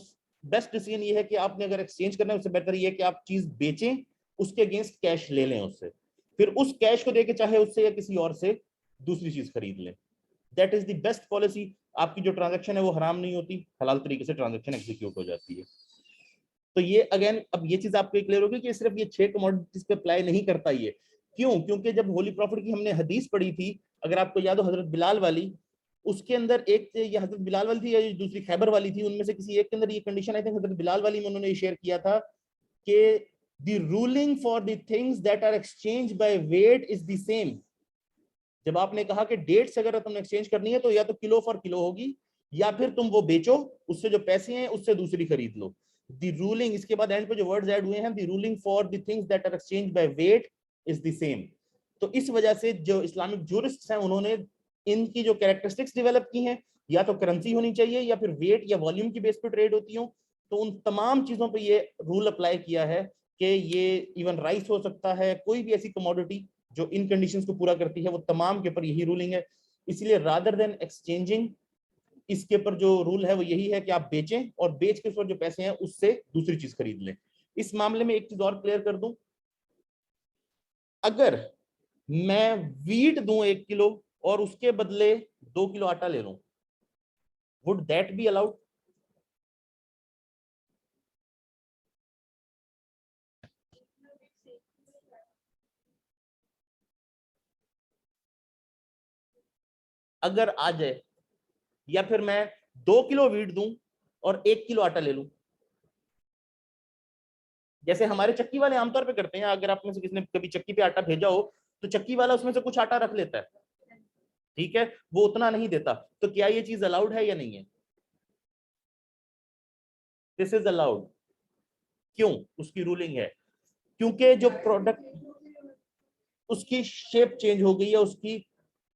बेस्ट डिसीजन ये है कि आपने अगर एक्सचेंज करना है उससे बेहतर ये है कि आप चीज बेचें, उसके अगेंस्ट कैश ले लें उससे, फिर उस कैश को देके चाहे उससे या किसी और से दूसरी चीज खरीद लें। That is the best policy. आपकी जो ट्रांजैक्शन है वो हराम नहीं होती, हलाल तरीके से ट्रांजैक्शन एग्जीक्यूट हो जाती है। तो ये अगेन अब ये चीज आपको क्लियर होगी कि सिर्फ ये 6 कमोडिटीज पे अप्लाई नहीं करता ये। क्यों? क्योंकि जब होली प्रॉफिट की हमने हदीस पढ़ी थी, अगर आपको याद हो हजरत बिलाल वाली, उसके अंदर एक ये हजरत बिलाल वाली थी या दूसरी खैबर वाली थी, उनमें से किसी एक के अंदर ये कंडीशन आई थी, हजरत बिलाल वाली में उन्होंने ये शेयर किया था कि the ruling for the things that are exchanged by weight is the same। जब आपने कहा कि डेट्स अगर तुमने एक्सचेंज करनी है तो या तो किलो फॉर किलो होगी, या फिर तुम वो बेचो, उससे जो पैसे हैं उससे दूसरी खरीद लो। द रूलिंग, इसके बाद एंड पे जो वर्ड्स ऐड हुए हैं, the ruling for the things that are exchange by weight is the same. तो इस वजह से जो इस्लामिक जूरिस्ट्स हैं उन्होंने इनकी जो कैरेक्टरिस्टिक्स डेवलप की हैं, या तो करेंसी होनी चाहिए या फिर वेट या वॉल्यूम की बेस पे ट्रेड होती हो, तो उन तमाम चीजों पे ये रूल अप्लाई किया है कि ये इवन राइस हो सकता है, कोई भी ऐसी कमोडिटी जो इन कंडीशंस को पूरा करती है, वो तमाम के ऊपर यही रूलिंग है। इसलिए रादर देन एक्सचेंजिंग, इसके ऊपर जो रूल है वो यही है कि आप बेचें और बेच के जो पैसे हैं उससे दूसरी चीज खरीद लें। इस मामले में एक चीज और क्लियर कर दूं, अगर मैं वीट दूं 1 किलो और उसके बदले 2 किलो आटा ले लूं, वुड दैट बी अलाउड? अगर आ जाए, या फिर मैं 2 किलो वीट दूं और 1 किलो आटा ले लूं, जैसे हमारे चक्की वाले आमतौर पे करते हैं। अगर आप में से किसी ने कभी चक्की पे आटा भेजा हो तो चक्की वाला उसमें से कुछ आटा रख लेता है, ठीक है, वो उतना नहीं देता। तो क्या ये चीज अलाउड है या नहीं है? This is allowed. क्यों? उसकी रूलिंग है, क्योंकि जो प्रोडक्ट, उसकी शेप चेंज हो गई है, उसकी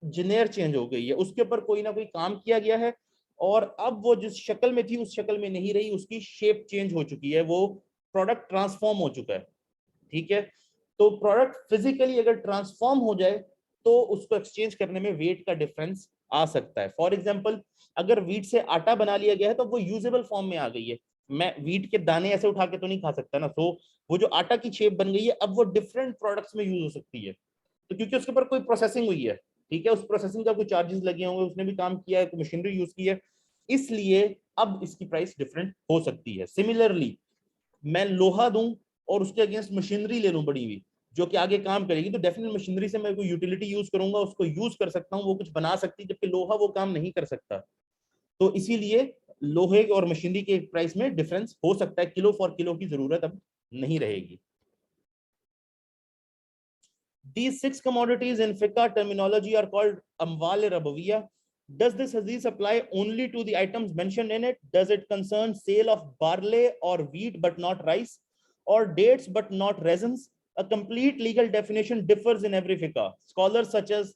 जिनेर चेंज हो गई है, उसके ऊपर कोई ना कोई काम किया गया है, और अब वो जिस शक्ल में थी उस शक्ल में नहीं रही, उसकी शेप चेंज हो चुकी है, वो प्रोडक्ट ट्रांसफॉर्म हो चुका है, ठीक है। तो प्रोडक्ट फिजिकली अगर ट्रांसफॉर्म हो जाए तो उसको एक्सचेंज करने में वेट का डिफरेंस आ सकता है। फॉर एग्जांपल, अगर वीट से आटा बना लिया गया है तो वो यूजेबल फॉर्म में आ गई है, मैं वीट के दाने ऐसे उठा के तो नहीं खा सकता ना, तो वो जो आटा की शेप बन गई है अब वो डिफरेंट प्रोडक्ट्स में यूज हो सकती है। तो क्योंकि उसके ऊपर कोई प्रोसेसिंग हुई है, ठीक है, उस प्रोसेसिंग का कोई चार्जेस लगे होंगे, उसने भी काम किया है, कोई मशीनरी यूज की है, इसलिए अब इसकी प्राइस डिफरेंट हो सकती है। सिमिलरली, मैं लोहा दूं और उसके अगेंस्ट मशीनरी ले लूं बड़ी हुई जो कि आगे काम करेगी, तो डेफिनेट मशीनरी से मैं कोई यूटिलिटी यूज करूंगा, उसको यूज कर सकता हूं, वो कुछ बना सकती है, जबकि लोहा वो काम नहीं कर सकता। तो इसीलिए लोहे और मशीनरी के प्राइस में डिफरेंस हो सकता है, किलो फॉर किलो की जरूरत अब नहीं रहेगी। These 6 commodities in fiqh terminology are called amwal rabawiya. Does this hadith apply only to the items mentioned in it? Does it concern sale of barley or wheat but not rice, or dates but not resins? A complete legal definition differs in every fiqh. Scholars such as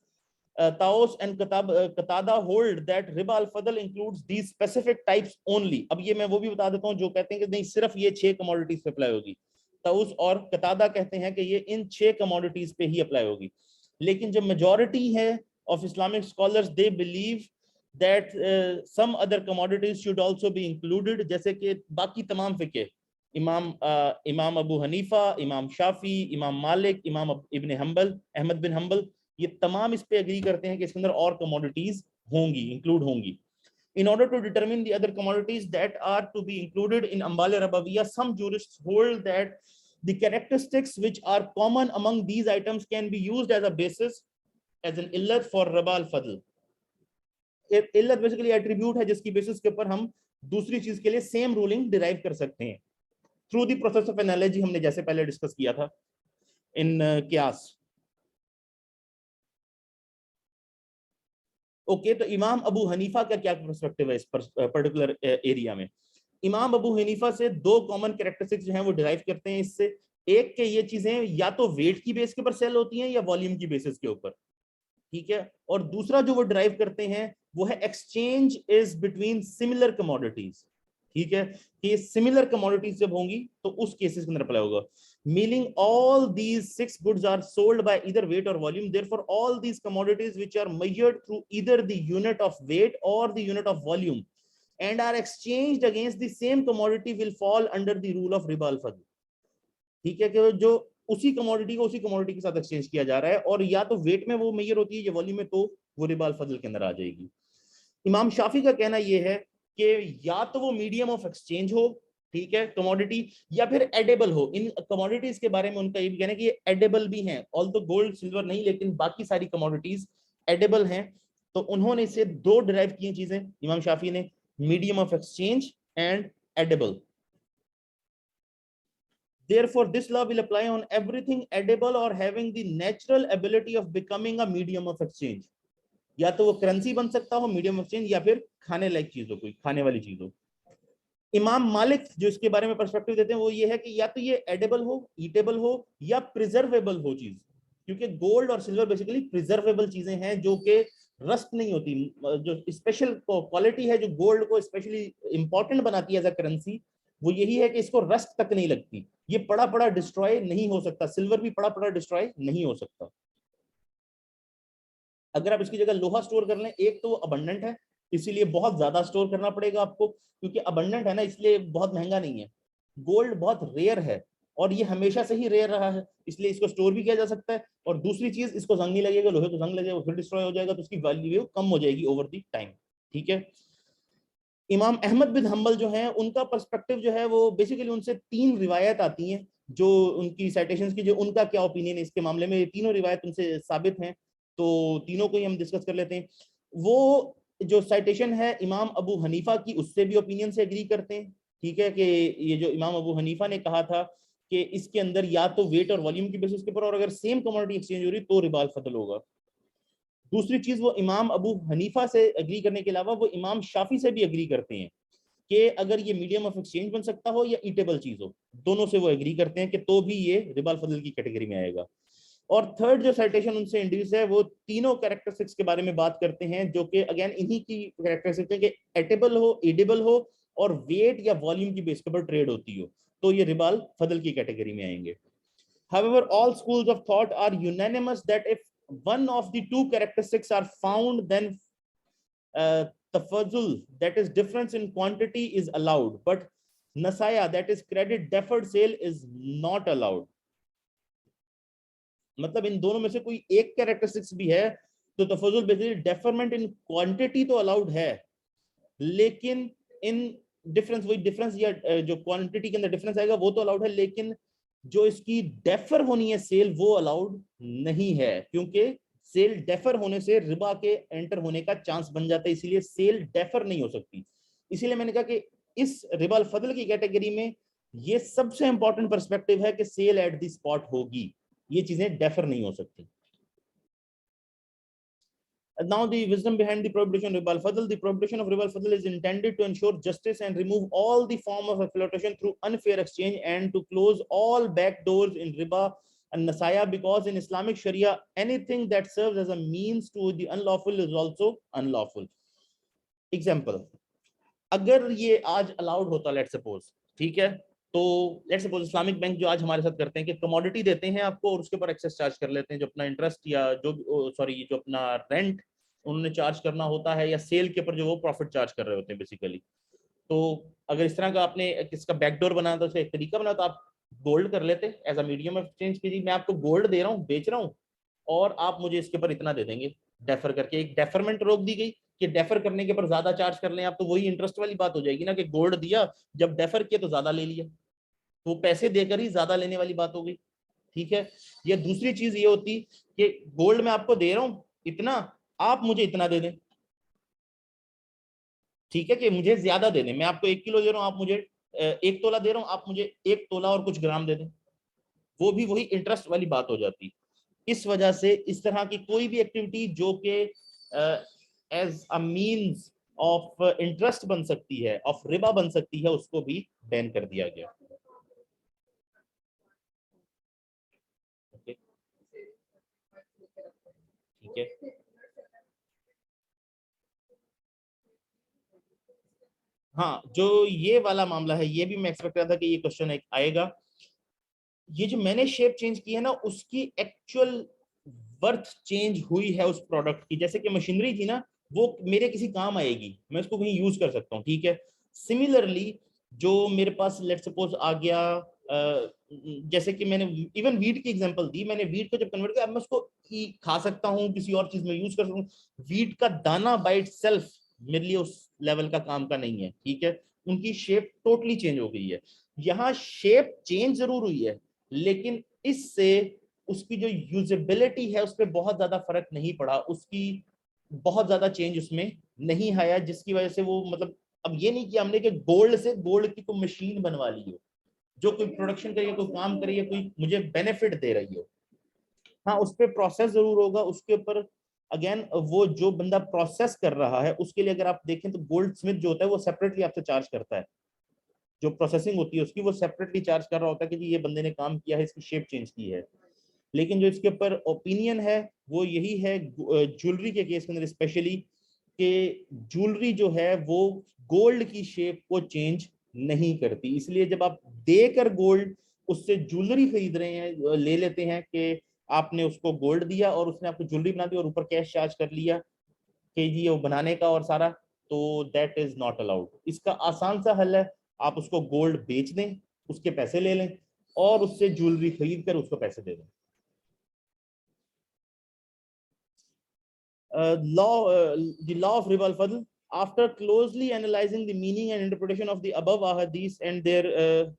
Taos and Qatada hold that riba al-fadl includes these specific types only. अब ये मैं वो भी बता देता हूँ जो कहते हैं कि नहीं सिर्फ ये 6 commodities पे अप्लाई होगी। ताउस और कतादा कहते हैं कि ये इन 6 कमोडिटीज पे ही अप्लाई होगी। लेकिन जो मेजॉरिटी है of Islamic scholars, they believe that some other commodities should also be included, जैसे कि बाकी तमाम फिके, इमाम अबू हनीफा, इमाम शाफी, इमाम मालिक, इमाम इब्न हम्बल, अहमद बिन हम्बल, ये तमाम इस पे एग्री करते हैं कि इसके अंदर और कमोडिटीज होंगी, इंक्लूड होंगी। In order to determine the other commodities that are to be included in Ambal Rabawiya, some jurists hold that the characteristics which are common among these items can be used as a basis as an illat for Riba al-Fadl. इल्लत basically attribute है जिसकी basis के ऊपर हम दूसरी चीज के लिए सेम रूलिंग डिराइव कर सकते हैं through the process of analogy, हमने जैसे पहले डिस्कस किया था इन कियास। ओके, तो इमाम अबू हनीफा का क्या पर्सपेक्टिव है इस पर्टिकुलर एरिया में? इमाम अबू हनीफा से दो कॉमन कैरेक्टरिस्टिक्स जो हैं वो डिराइव करते हैं इससे। एक के ये चीजें या तो वेट की बेस के ऊपर सेल होती हैं या वॉल्यूम की बेसिस के ऊपर, ठीक है। और दूसरा जो वो ड्राइव करते हैं वो है exchange is between similar commodities, ठीक है। कि सिमिलर कमोडिटीज जब होंगी तो उस केसेस के अंदर अप्लाई होगा। Meaning all these 6 goods are sold by either weight or volume, therefore all these commodities which are measured through either the unit of weight or the unit of volume and are exchanged against the same commodity will fall under the rule of रिबा अल फद्ल, ठीक है। कि जो उसी commodity को उसी कमोडिटी के साथ एक्सचेंज किया जा रहा है और या तो वेट में वो मेजर होती है या वॉल्यूम में, तो वो रिबा अल फद्ल के अंदर आ जाएगी। इमाम शाफी का कहना यह है कि या तो वो मीडियम ऑफ एक्सचेंज हो, ठीक है, कमोडिटी, या फिर एडेबल हो। इन कमोडिटीज के बारे में उनका ये भी कहना है कि ये एडेबल भी हैं, ऑल तो गोल्ड सिल्वर नहीं, लेकिन बाकी सारी कमोडिटीज एडेबल हैं। तो उन्होंने इसे दो डिराइव किए चीजें इमाम शाफी ने, medium of exchange and edible. Therefore, this law will apply on everything edible or having the natural ability of becoming a medium of exchange. या तो वो करेंसी बन सकता हो मीडियम ऑफ एक्सचेंज, या फिर खाने लायक चीज हो, कोई खाने वाली चीज हो। इमाम मालिक जो इसके बारे में पर्सपेक्टिव देते हैं वो ये है कि या तो ये एडेबल हो, ईटेबल हो, या प्रिजर्वेबल हो चीज, क्योंकि गोल्ड और सिल्वर बेसिकली प्रिजर्वेबल चीजें हैं जो कि रस्ट नहीं होती। जो स्पेशल क्वालिटी है जो गोल्ड को स्पेशली इंपॉर्टेंट बनाती है एज अ करेंसी, वो यही है कि इसको रस्ट तक नहीं लगती, ये पड़ा पड़ा डिस्ट्रॉय नहीं हो सकता। सिल्वर भी पड़ा पड़ा डिस्ट्रॉय नहीं हो सकता। अगर आप इसकी जगह लोहा स्टोर कर लें, एक तो वो अबंडेंट है इसीलिए बहुत ज्यादा स्टोर करना पड़ेगा आपको, क्योंकि अबंडेंट है ना इसलिए बहुत महंगा नहीं है। गोल्ड बहुत रेयर है और ये हमेशा से ही रेयर रहा है, इसलिए इसको स्टोर भी किया जा सकता है। और दूसरी चीज, इसको जंग नहीं लगेगा, लोहे को जंग लगेगा फिर डिस्ट्रॉय हो जाएगा, तो उसकी वैल्यू कम हो जाएगी ओवर द टाइम, ठीक है। इमाम अहमद बिन हंबल जो है उनका पर्सपेक्टिव जो है वो बेसिकली उनसे 3 रिवायत आती हैं जो उनकी साइटेशंस की, जो उनका क्या ओपिनियन है इसके मामले में। तीनों रिवायत उनसे साबित हैं, तो तीनों को ही हम डिस्कस कर लेते हैं। वो जो साइटेशन है इमाम अबू हनीफा की, उससे भी ओपिनियन से एग्री करते हैं, ठीक है। कि ये जो इमाम अबू हनीफा ने कहा था कि इसके अंदर या तो वेट और वॉल्यूम की बेसिस के ऊपर, और अगर सेम कमोडिटी एक्सचेंज हो रही तो रिबा अल फद्ल होगा। दूसरी चीज, वो इमाम अबू हनीफा से एग्री करने के अलावा वो इमाम शाफी से भी एग्री करते हैं कि अगर ये मीडियम ऑफ एक्सचेंज बन सकता हो या ईटेबल चीज हो, दोनों से वो एग्री करते हैं कि तो भी ये रिबा अल फद्ल की कैटेगरी में आएगा। और थर्ड जो साइटेशन उनसे इंड्यूस है वो तीनों कैरेक्टरिस्टिक्स के बारे में बात करते हैं, जो कि अगेन इन्हीं की कैरेक्टरिस्टिक्स है कि एटेबल हो, एडिबल हो और वेट या वॉल्यूम की बेस के ऊपर ट्रेड होती हो, तो ये रिबा अल फद्ल की कैटेगरी में आएंगे। However, all schools of thought are unanimous that if one of the two characteristics are found, then tafazul, that is difference in quantity, is allowed, but nasaya, that is credit deferred sale, is not allowed. मतलब इन दोनों में से कोई एक characteristics भी है तो Tafazzul basically deferment in quantity तो अलाउड है, लेकिन इन डिफरेंस, वही डिफरेंस या जो क्वांटिटी के अंदर डिफरेंस आएगा वो तो अलाउड है, लेकिन जो इसकी डेफर होनी है सेल वो अलाउड नहीं है, क्योंकि सेल डेफर होने से रिबा के एंटर होने का चांस बन जाता है, इसीलिए सेल डेफर नहीं हो सकती। इसीलिए मैंने कहा कि इस रिबा अल फद्ल की कैटेगरी में ये सबसे इंपॉर्टेंट पर्सपेक्टिव है कि सेल एट द स्पॉट होगी, ये चीजें डेफर नहीं हो सकती। Now the wisdom behind the prohibition of riba al-fadl. The prohibition of riba al-fadl is intended to ensure justice and remove all the form of exploitation through unfair exchange, and to close all back doors in riba and nasaya, because in Islamic Sharia anything that serves as a means to the unlawful is also unlawful. Example, अगर ये आज allowed होता, let suppose, ठीक है, तो let suppose Islamic bank जो आज हमारे साथ करते हैं कि कमोडिटी देते हैं आपको और उसके ऊपर एक्सेस चार्ज कर लेते हैं, जो अपना इंटरेस्ट या जो सॉरी जो अपना रेंट उन्होंने चार्ज करना होता है, या सेल के ऊपर जो वो प्रॉफिट चार्ज कर रहे होते हैं बेसिकली। तो अगर इस तरह का आपने किसका बैकडोर बनाया था, उसका एक तरीका बना, तो आप गोल्ड कर लेते as a medium of exchange की, मैं आपको गोल्ड दे रहा हूँ, बेच रहा हूँ, और आप मुझे इसके ऊपर इतना दे देंगे डेफर करके, एक डेफरमेंट रोक दी गई, कि डेफर करने के पर ज्यादा चार्ज कर लें आप, तो वही इंटरेस्ट वाली बात हो जाएगी ना कि गोल्ड दिया, जब डेफर किया तो ज्यादा ले लिया, तो पैसे देकर ही ज्यादा लेने वाली बात हो गई। ठीक है। ये दूसरी चीज ये होती कि गोल्ड में आपको दे रहा हूं इतना, आप मुझे इतना दे दें। ठीक है, कि मुझे ज्यादा दे दें, मैं आपको 1 किलो दे रहा हूं, आप मुझे 1 तोला दे रहा हूं, आप मुझे 1 तोला और कुछ ग्राम दे दें, वो भी वही इंटरेस्ट वाली बात हो जाती। इस वजह से इस तरह की कोई भी एक्टिविटी जो कि as a means of interest बन सकती है, ऑफ रिबा बन सकती है, उसको भी बैन कर दिया गया। ओके, ठीक है। हाँ, जो ये वाला मामला है, ये भी मैं एक्सपेक्ट कर रहा था कि ये क्वेश्चन एक आएगा। ये जो मैंने शेप चेंज की है ना, उसकी एक्चुअल वर्थ चेंज हुई है उस प्रोडक्ट की। जैसे कि मशीनरी थी ना, वो मेरे किसी काम आएगी, मैं उसको कहीं यूज कर सकता हूँ। ठीक है। सिमिलरली जो मेरे पास लेट सपोज आ गया, जैसे कि मैंने इवन वीट की एग्जांपल दी, मैंने वीट को जब कन्वर्ट किया, अब मैं उसको खा सकता हूँ, किसी और चीज में यूज कर सकता हूँ। वीट का दाना बाय इटसेल्फ मेरे लिए उस लेवल का काम का नहीं है। ठीक है। उनकी शेप टोटली चेंज हो गई है। यहाँ शेप चेंज जरूर हुई है, लेकिन इससे उसकी जो यूजेबिलिटी है उस पर बहुत ज्यादा फर्क नहीं पड़ा, उसकी बहुत ज्यादा चेंज उसमें नहीं आया, जिसकी वजह से वो मतलब, अब ये नहीं किया हमने कि गोल्ड से गोल्ड की कोई मशीन बनवा ली हो, जो कोई प्रोडक्शन करिए, कोई काम करिए, कोई मुझे बेनिफिट दे रही हो। हाँ, उस पर प्रोसेस जरूर होगा, उसके ऊपर अगेन वो जो बंदा प्रोसेस कर रहा है उसके लिए अगर आप देखें तो गोल्ड स्मिथ जो होता है वो सेपरेटली आपसे चार्ज करता है, जो प्रोसेसिंग होती है उसकी वो सेपरेटली चार्ज कर रहा होता है कि जी ये बंदे ने काम किया है, इसकी शेप चेंज की है। लेकिन जो इसके ऊपर ओपिनियन है वो यही है, ज्वेलरी के केस के अंदर स्पेशली, कि ज्वेलरी जो है वो गोल्ड की शेप को चेंज नहीं करती। इसलिए जब आप देकर गोल्ड उससे ज्वेलरी खरीद रहे हैं, ले लेते हैं कि आपने उसको गोल्ड दिया और उसने आपको ज्वेलरी बना दी और ऊपर कैश चार्ज कर लिया कि जी वो बनाने का और सारा, तो दैट इज नॉट अलाउड। इसका आसान सा हल है, आप उसको गोल्ड बेच दें, उसके पैसे ले लें और उससे ज्वेलरी खरीद कर उसको पैसे दे दें। The law of riba al-fadl. After closely analyzing the meaning and interpretation of the above ahadith and their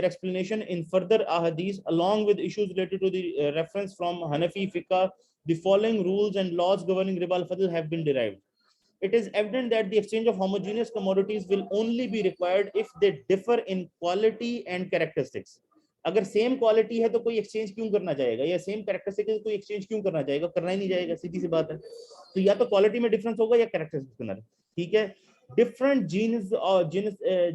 explanation in further ahadith, along with issues related to the reference from Hanafi fiqh, the following rules and laws governing riba al-fadl have been derived. It is evident that the exchange of homogeneous commodities will only be required if they differ in quality and characteristics. अगर same quality है तो कोई exchange क्यों करना चाहेगा, या same characteristic है तो कोई एक्सचेंज क्यों करना चाहेगा, करना ही नहीं जाएगा, सीधी सी बात है। तो या तो क्वालिटी में डिफरेंस होगा या कैरेक्टरिस्टिक्स के अंदर। ठीक है। Different genes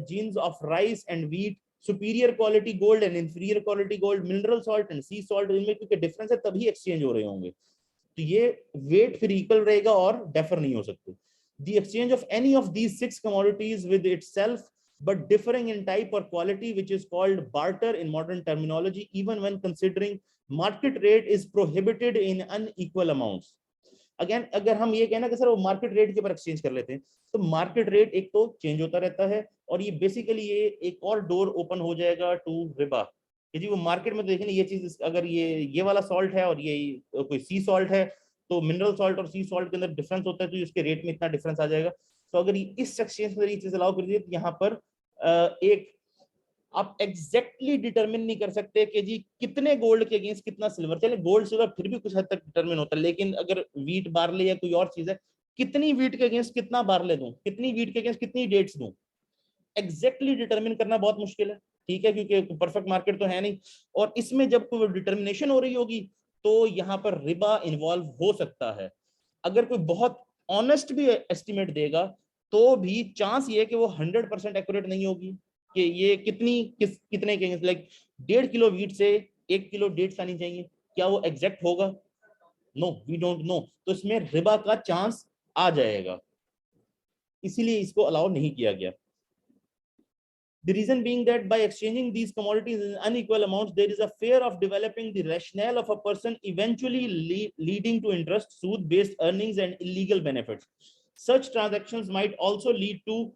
genes of rice and wheat, superior quality gold and inferior quality gold, mineral salt and sea salt, इनमें क्योंकि डिफरेंस है तभी एक्सचेंज हो रहे होंगे, तो ये वेट फिर इक्वल रहेगा और डेफर नहीं हो सकते। The exchange of any of these 6 commodities with itself but differing in type or quality, which is called barter in modern terminology, even when considering market rate, is prohibited in unequal amounts. Again अगर हम ये कहना कि sir वो market rate के ऊपर exchange कर लेते हैं, तो मार्केट रेट एक तो चेंज होता रहता है, और ये बेसिकली ये एक और डोर ओपन हो जाएगा टू रिबा, कि जी वो मार्केट में तो देखें ये चीज, अगर ये वाला सॉल्ट है और ये कोई सी सॉल्ट है, तो मिनरल सॉल्ट और सी सॉल्ट के अंदर डिफरेंस होता है, तो इसके रेट में इतना डिफरेंस आ जाएगा। तो अगर इस एक्सचेंज में ये चीज अलाउ कर दी तो यहाँ पर एक आप एग्जैक्टली डिटरमिन नहीं कर सकते कि जी कितने गोल्ड के अगेंस्ट कितना सिल्वर, चले गोल्ड सिल्वर फिर भी कुछ हद तक डिटरमिन होता है, लेकिन अगर वीट बार्ले या कोई और चीज है, कितनी वीट के अगेंस्ट कितना बार्ले दूं, कितनी वीट के अगेंस्ट कितनी डेट्स दूं, एग्जैक्टली डिटरमिन करना बहुत मुश्किल है। ठीक है, क्योंकि परफेक्ट मार्केट तो है नहीं, और इसमें जब कोई डिटर्मिनेशन हो रही होगी तो यहाँ पर रिबा इन्वॉल्व हो सकता है। अगर कोई बहुत ऑनेस्ट भी एस्टिमेट देगा तो भी चांस ये है कि वो 100% एक्यूरेट नहीं होगी, कि ये कितने के लाइक 1.5 किलो वीट से 1 किलो डेट्स आनी चाहिए, क्या वो एग्जैक्ट होगा? No, we don't know. तो इसमें रिबा का चांस आ जाएगा, इसीलिए इसको अलाउ नहीं किया गया। The reason being that by exchanging these commodities in unequal amounts, there is a fear of developing the rationale of a person, eventually leading to interest, sood-based earnings, and illegal benefits. Such transactions might also lead to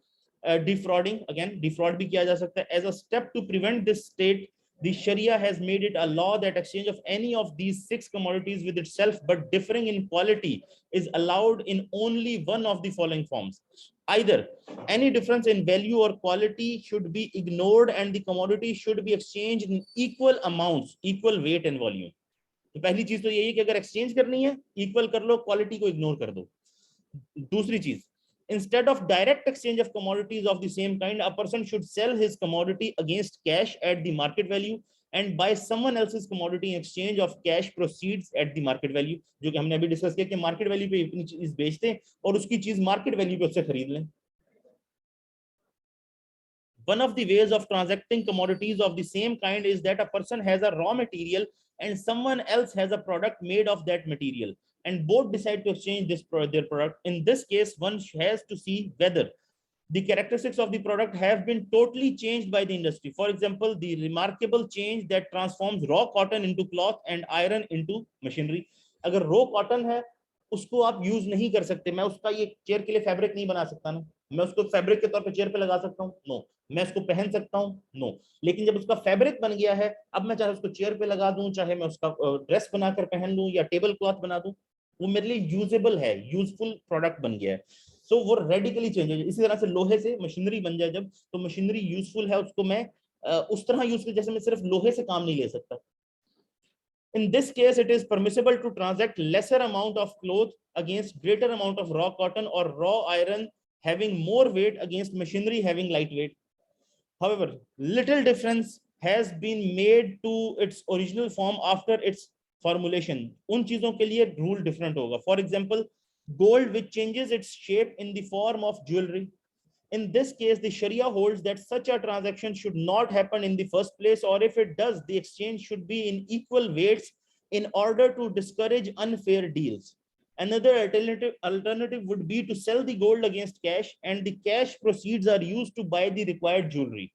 defrauding. Again, defraud भी किया जा सकता है. As a step to prevent this state, The Sharia has made it a law that exchange of any of these 6 commodities with itself but differing in quality is allowed in only one of the following forms. Either any difference in value or quality should be ignored and the commodity should be exchanged in equal amounts, equal weight and volume. तो पहली चीज तो यही है कि अगर exchange करनी है इक्वल कर लो, क्वालिटी को इग्नोर कर दो. दूसरी चीज, instead of direct exchange of commodities of the same kind, a person should sell his commodity against cash at the market value and buy someone else's commodity in exchange of cash proceeds at the market value. जो कि हमने अभी discuss किया कि market value पे अपनी चीज बेचते हैं और उसकी चीज मार्केट वैल्यू पे उससे खरीद लें. One of the ways of transacting commodities of the same kind is that a person has a raw material and someone else has a product made of that material, and both decide to exchange their product. In this case, one has to see whether the characteristics of the product have been totally changed by the industry. For example, the remarkable change that transforms raw cotton into cloth and iron into machinery. अगर raw cotton है उसको आप use नहीं कर सकते. मैं उसका ये चेयर के लिए फैब्रिक नहीं बना सकता ना, मैं उसको फैब्रिक के तौर पे चेयर पे लगा सकता हूँ? नो. मैं इसको पहन सकता हूँ? नो. लेकिन जब उसका फैब्रिक बन गया है, अब मैं चाहे उसको चेयर पे लगा दूं, चाहे मैं उसका ड्रेस बनाकर पहन लूं या टेबल क्लॉथ बना दूं, वो मेरे लिए यूजेबल है, यूजफुल प्रोडक्ट बन गया है. सो वो रेडिकली चेंज है. इसी तरह से लोहे से मशीनरी बन जाए जब, तो मशीनरी यूजफुल है, उसको मैं उस तरह यूज कर जैसे मैं सिर्फ लोहे से काम नहीं ले सकता. In this case, it is permissible to transact lesser amount of cloth against greater amount of raw cotton or raw iron having more weight against machinery having light weight. However, little difference has been made to its original form after its formulation. उन चीजों के लिए rule different होगा. For example, gold which changes its shape in the form of jewelry. In this case, the Sharia holds that such a transaction should not happen in the first place, or if it does, the exchange should be in equal weights in order to discourage unfair deals. Another alternative would be to sell the gold against cash, and the cash proceeds are used to buy the required jewelry.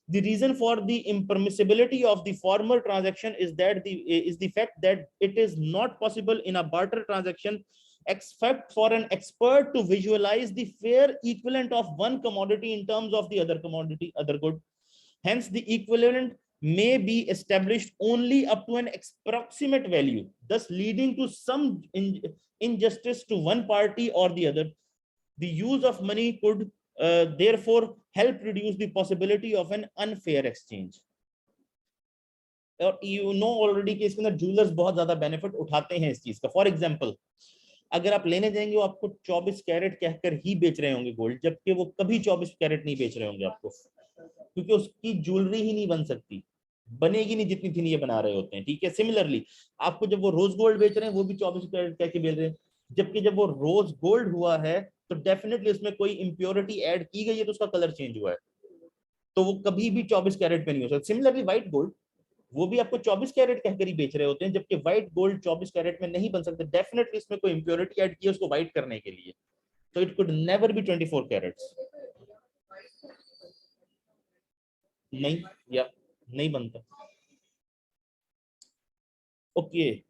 The reason for the impermissibility of the former transaction is the fact that it is not possible in a barter transaction except for an expert to visualize the fair equivalent of one commodity in terms of the other good. Hence, the equivalent may be established only up to an approximate value, thus leading to some injustice to one party or the other. The use of money could therefore help reduce the possibility of an unfair exchange. और you know already कि इसके अंदर jewellers बहुत ज्यादा benefit उठाते हैं इस चीज का. फॉर एग्जांपल, अगर आप लेने जाएंगे वो आपको 24 कैरेट कहकर ही बेच रहे होंगे गोल्ड, जबकि वो कभी 24 कैरेट नहीं बेच रहे होंगे आपको, क्योंकि उसकी ज्वेलरी ही नहीं बन सकती, बनेगी नहीं जितनी थी ये बना रहे होते हैं. ठीक है. सिमिलरली आपको जब वो रोज गोल्ड बेच रहे हैं वो भी 24 कैरेट कह के बेच रहे हैं, जबकि जब वो रोज गोल्ड हुआ है तो डेफिनेटली उसमें कोई इंप्योरिटी ऐड की गई है तो उसका कलर चेंज हुआ है, तो वो कभी भी 24 कैरेट पे नहीं हो सकता. सिमिलरली व्हाइट गोल्ड, वो भी आपको 24 कैरेट कहकर ही बेच रहे होते हैं, जबकि व्हाइट गोल्ड 24 कैरेट में नहीं बन सकता. डेफिनेटली इसमें कोई इंप्योरिटी ऐड की है उसको व्हाइट करने के लिए, तो it could never be 24 carats. नहीं, या नहीं बनता. Okay.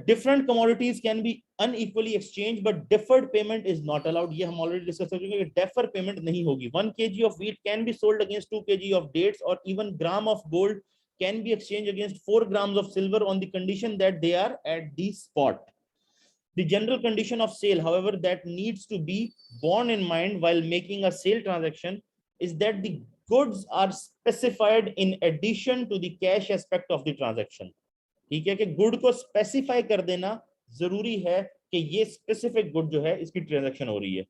Different commodities can be unequally exchanged, but deferred payment is not allowed. ये हम already discuss कर चुके हैं कि deferred payment नहीं होगी. 1 kg of wheat can be sold against 2 kg of dates, or even gram of gold can be exchanged against 4 grams of silver on the condition that they are at the spot. The general condition of sale, however, that needs to be borne in mind while making a sale transaction is that the goods are specified in addition to the cash aspect of the transaction. ठीक है कि good को specify कर देना जरूरी है कि ये स्पेसिफिक गुड जो है इसकी ट्रांजैक्शन हो रही है.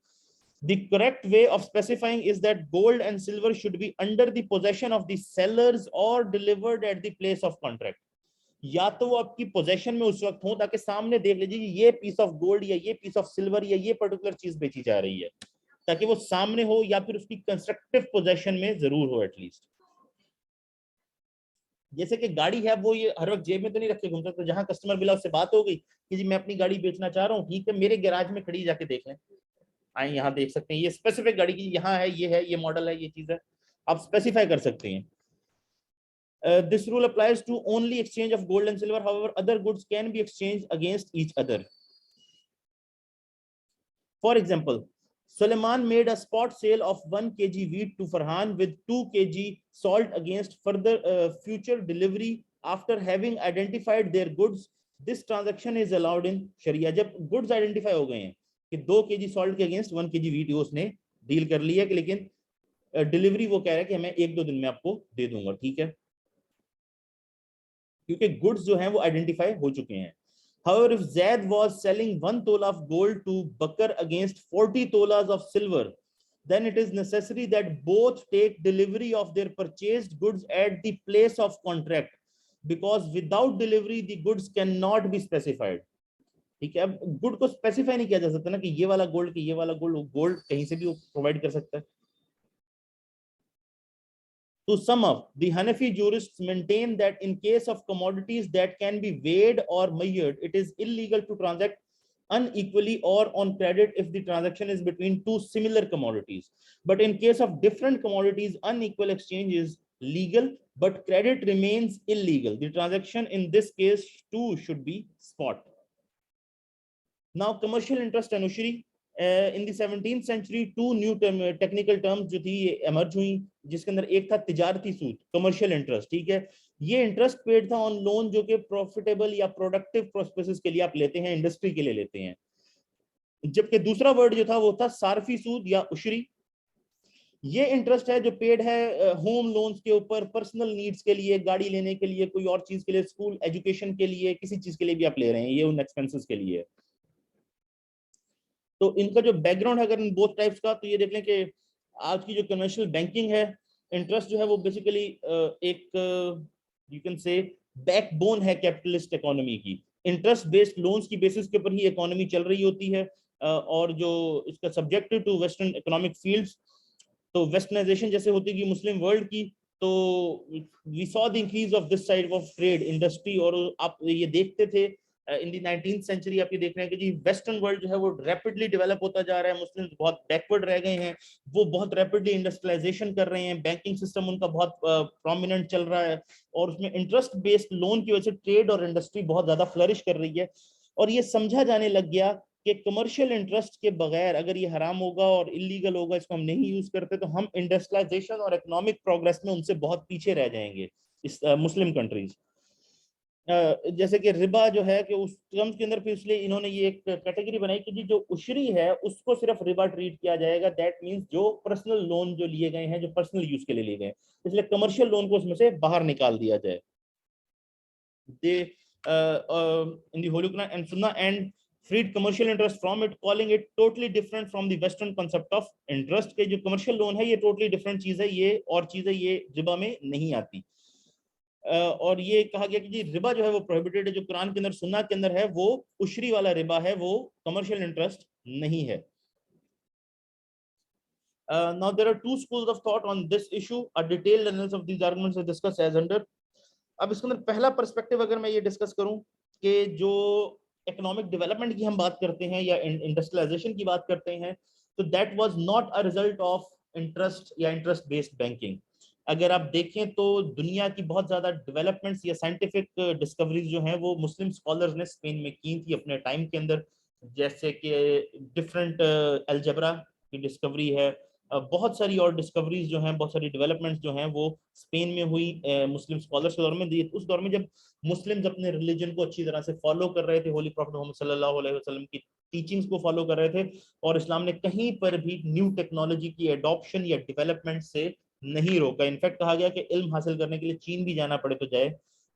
The correct way of specifying is that gold and silver should be under the possession of the sellers or delivered at the place of contract. या तो वो आपकी पोजेशन में उस वक्त हो ताकि सामने देख लीजिए कि ये पीस ऑफ गोल्ड या ये पीस ऑफ सिल्वर या ये पर्टिकुलर चीज बेची जा रही है, ताकि वो सामने हो, या फिर उसकी कंस्ट्रक्टिव पोजेशन में जरूर हो एटलीस्ट. जैसे कि गाड़ी है वो ये हर वक्त जेब में तो नहीं रखे घूमता, तो जहां कस्टमर मिला उससे बात हो गई कि जी मैं अपनी गाड़ी बेचना चाह रहा हूँ, ठीक है मेरे गैराज में खड़ी, जाके देख लें, आए यहाँ देख सकते हैं ये स्पेसिफिक गाड़ी की यहाँ है, ये मॉडल है, ये चीज है, आप स्पेसिफाई कर सकते हैं. This rule applies to only exchange of gold and silver. However, other goods can be exchanged against each other. For example, Suleiman made a spot sale of 1 kg wheat to Farhan with 2 kg salt against further future delivery after having identified their goods. This transaction is allowed in Sharia. जब goods identify हो गए हैं कि 2 kg salt के against 1 kg wheat उसने deal कर लिया, कि लेकिन डिलीवरी वो कह रहा है कि मैं 1-2 दिन में आपको दे दूंगा, ठीक है, क्योंकि गुड्स जो हैं वो आइडेंटिफाई हो चुके हैं. However, if Zaid was selling 1 tola of gold to Bakr against 40 tolas of silver, then it is necessary that both take delivery of their purchased goods at the place of contract, because without delivery the goods cannot be specified. ठीक है, अब good को specify नहीं किया जा सकता ना कि ये वाला गोल्ड, कि ये वाला गोल्ड, गोल्ड कहीं से भी प्रोवाइड कर सकता है. To sum up, the Hanafi jurists maintain that in case of commodities that can be weighed or measured, it is illegal to transact unequally or on credit if the transaction is between two similar commodities. But in case of different commodities, unequal exchange is legal, but credit remains illegal. The transaction in this case too should be spot. Now, commercial interest and usury. In the 17th century, two new technical terms जो थी emerge हुई, जिसके अंदर एक था तिजारती सूद, commercial interest. ठीक है, ये इंटरेस्ट पेड था ऑन लोन जो कि प्रॉफिटेबल या प्रोडक्टिव पर्पसेस के लिए आप लेते हैं, इंडस्ट्री के लिए लेते हैं. जबकि दूसरा वर्ड जो था वो था सारफी सूद या उशरी. ये इंटरेस्ट है जो पेड है होम लोन्स के ऊपर, पर्सनल नीड्स के लिए, गाड़ी लेने के लिए, कोई और चीज के लिए, स्कूल एजुकेशन के लिए, किसी चीज के लिए भी आप ले रहे हैं, ये उन एक्सपेंसेस के लिए. तो इनका जो बैकग्राउंड है अगर इन बोथ टाइप्स का, तो ये देख लें कि आज की जो कन्वेंशनल बैंकिंग है, इंटरेस्ट जो है वो बेसिकली एक यू कैन से बैकबोन है कैपिटलिस्ट इकोनॉमी की. इंटरेस्ट बेस्ड लोन्स की बेसिस के ऊपर ही इकोनॉमी चल रही होती है, और जो इसका subjective to western economic fields, तो वेस्टर्नाइजेशन जैसे होती है मुस्लिम वर्ल्ड की, तो we saw the increase of this side of trade industry. और आप ये देखते थे इन दी 19th सेंचुरी, आप ये देख रहे हैं कि जी वेस्टर्न वर्ल्ड जो है वो रैपिडली डेवलप होता जा रहा है, मुस्लिम्स बहुत बैकवर्ड रह गए हैं, वो बहुत रैपिडली इंडस्ट्रियलाइजेशन कर रहे हैं, बैंकिंग सिस्टम उनका बहुत प्रोमिनेंट चल रहा है, और उसमें इंटरेस्ट बेस्ड लोन की वजह से ट्रेड और इंडस्ट्री बहुत ज्यादा फ्लरिश कर रही है. और ये समझा जाने लग गया कि कमर्शियल इंटरेस्ट के बगैर अगर ये हराम होगा और इलीगल होगा, इसको हम नहीं यूज करते, तो हम इंडस्ट्रियलाइजेशन और इकोनॉमिक प्रोग्रेस में उनसे बहुत पीछे रह जाएंगे इस मुस्लिम कंट्रीज. जैसे कि रिबा जो है कि उस टर्म्स के अंदर फिर इसलिए इन्होंने ये एक कैटेगरी बनाई कि जी जो उशरी है उसको सिर्फ रिबा ट्रीट किया जाएगा. दैट मींस जो पर्सनल लोन जो लिए गए हैं, जो पर्सनल यूज के लिए लिए गए, इसलिए कमर्शियल लोन को उसमें से बाहर निकाल दिया जाए. They in the holy Quran and सुन्नाह and freed commercial interest from it, calling it totally different from the western concept of interest. के जो कमर्शियल लोन है ये टोटली डिफरेंट चीज है, ये और चीज है, ये रिबा में नहीं आती. और ये कहा गया कि जी रिबा जो है वो प्रोहिबिटेड है, जो कुरान के अंदर सुन्नाह के अंदर है वो उशरी वाला रिबा है, वो कमर्शियल इंटरेस्ट नहीं है. Now there are two schools of thought on this issue. A detailed analysis of these arguments is discussed as under. अब इसके अंदर पहला पर्सपेक्टिव अगर मैं ये डिस्कस करूं कि जो इकोनॉमिक डेवलपमेंट की हम बात करते हैं या इंडस्ट्रियलाइजेशन की बात करते हैं, तो that was not a result of interest या इंटरेस्ट बेस्ड बैंकिंग. अगर आप देखें तो दुनिया की बहुत ज्यादा डेवलपमेंट्स या साइंटिफिक डिस्कवरीज जो हैं वो मुस्लिम स्कॉलर्स ने स्पेन में की थी अपने टाइम के अंदर. जैसे कि डिफरेंट अलजेब्रा की डिस्कवरी है, बहुत सारी और डिस्कवरीज जो हैं, बहुत सारी डेवलपमेंट्स जो हैं वो स्पेन में हुई मुस्लिम स्कॉलर्स के दौर में. उस दौर में जब मुस्लिम्स अपने रिलीजन को अच्छी तरह से फॉलो कर रहे थे, होली प्रॉफेट मोहम्मद सल्लल्लाहु अलैहि वसल्लम की टीचिंग्स को फॉलो कर रहे थे, और इस्लाम ने कहीं पर भी न्यू टेक्नोलॉजी की एडॉप्शन या डेवलपमेंट से नहीं रोका. इनफैक्ट कहा गया कि इल्म हासिल करने के लिए चीन भी जाना पड़े तो जाए.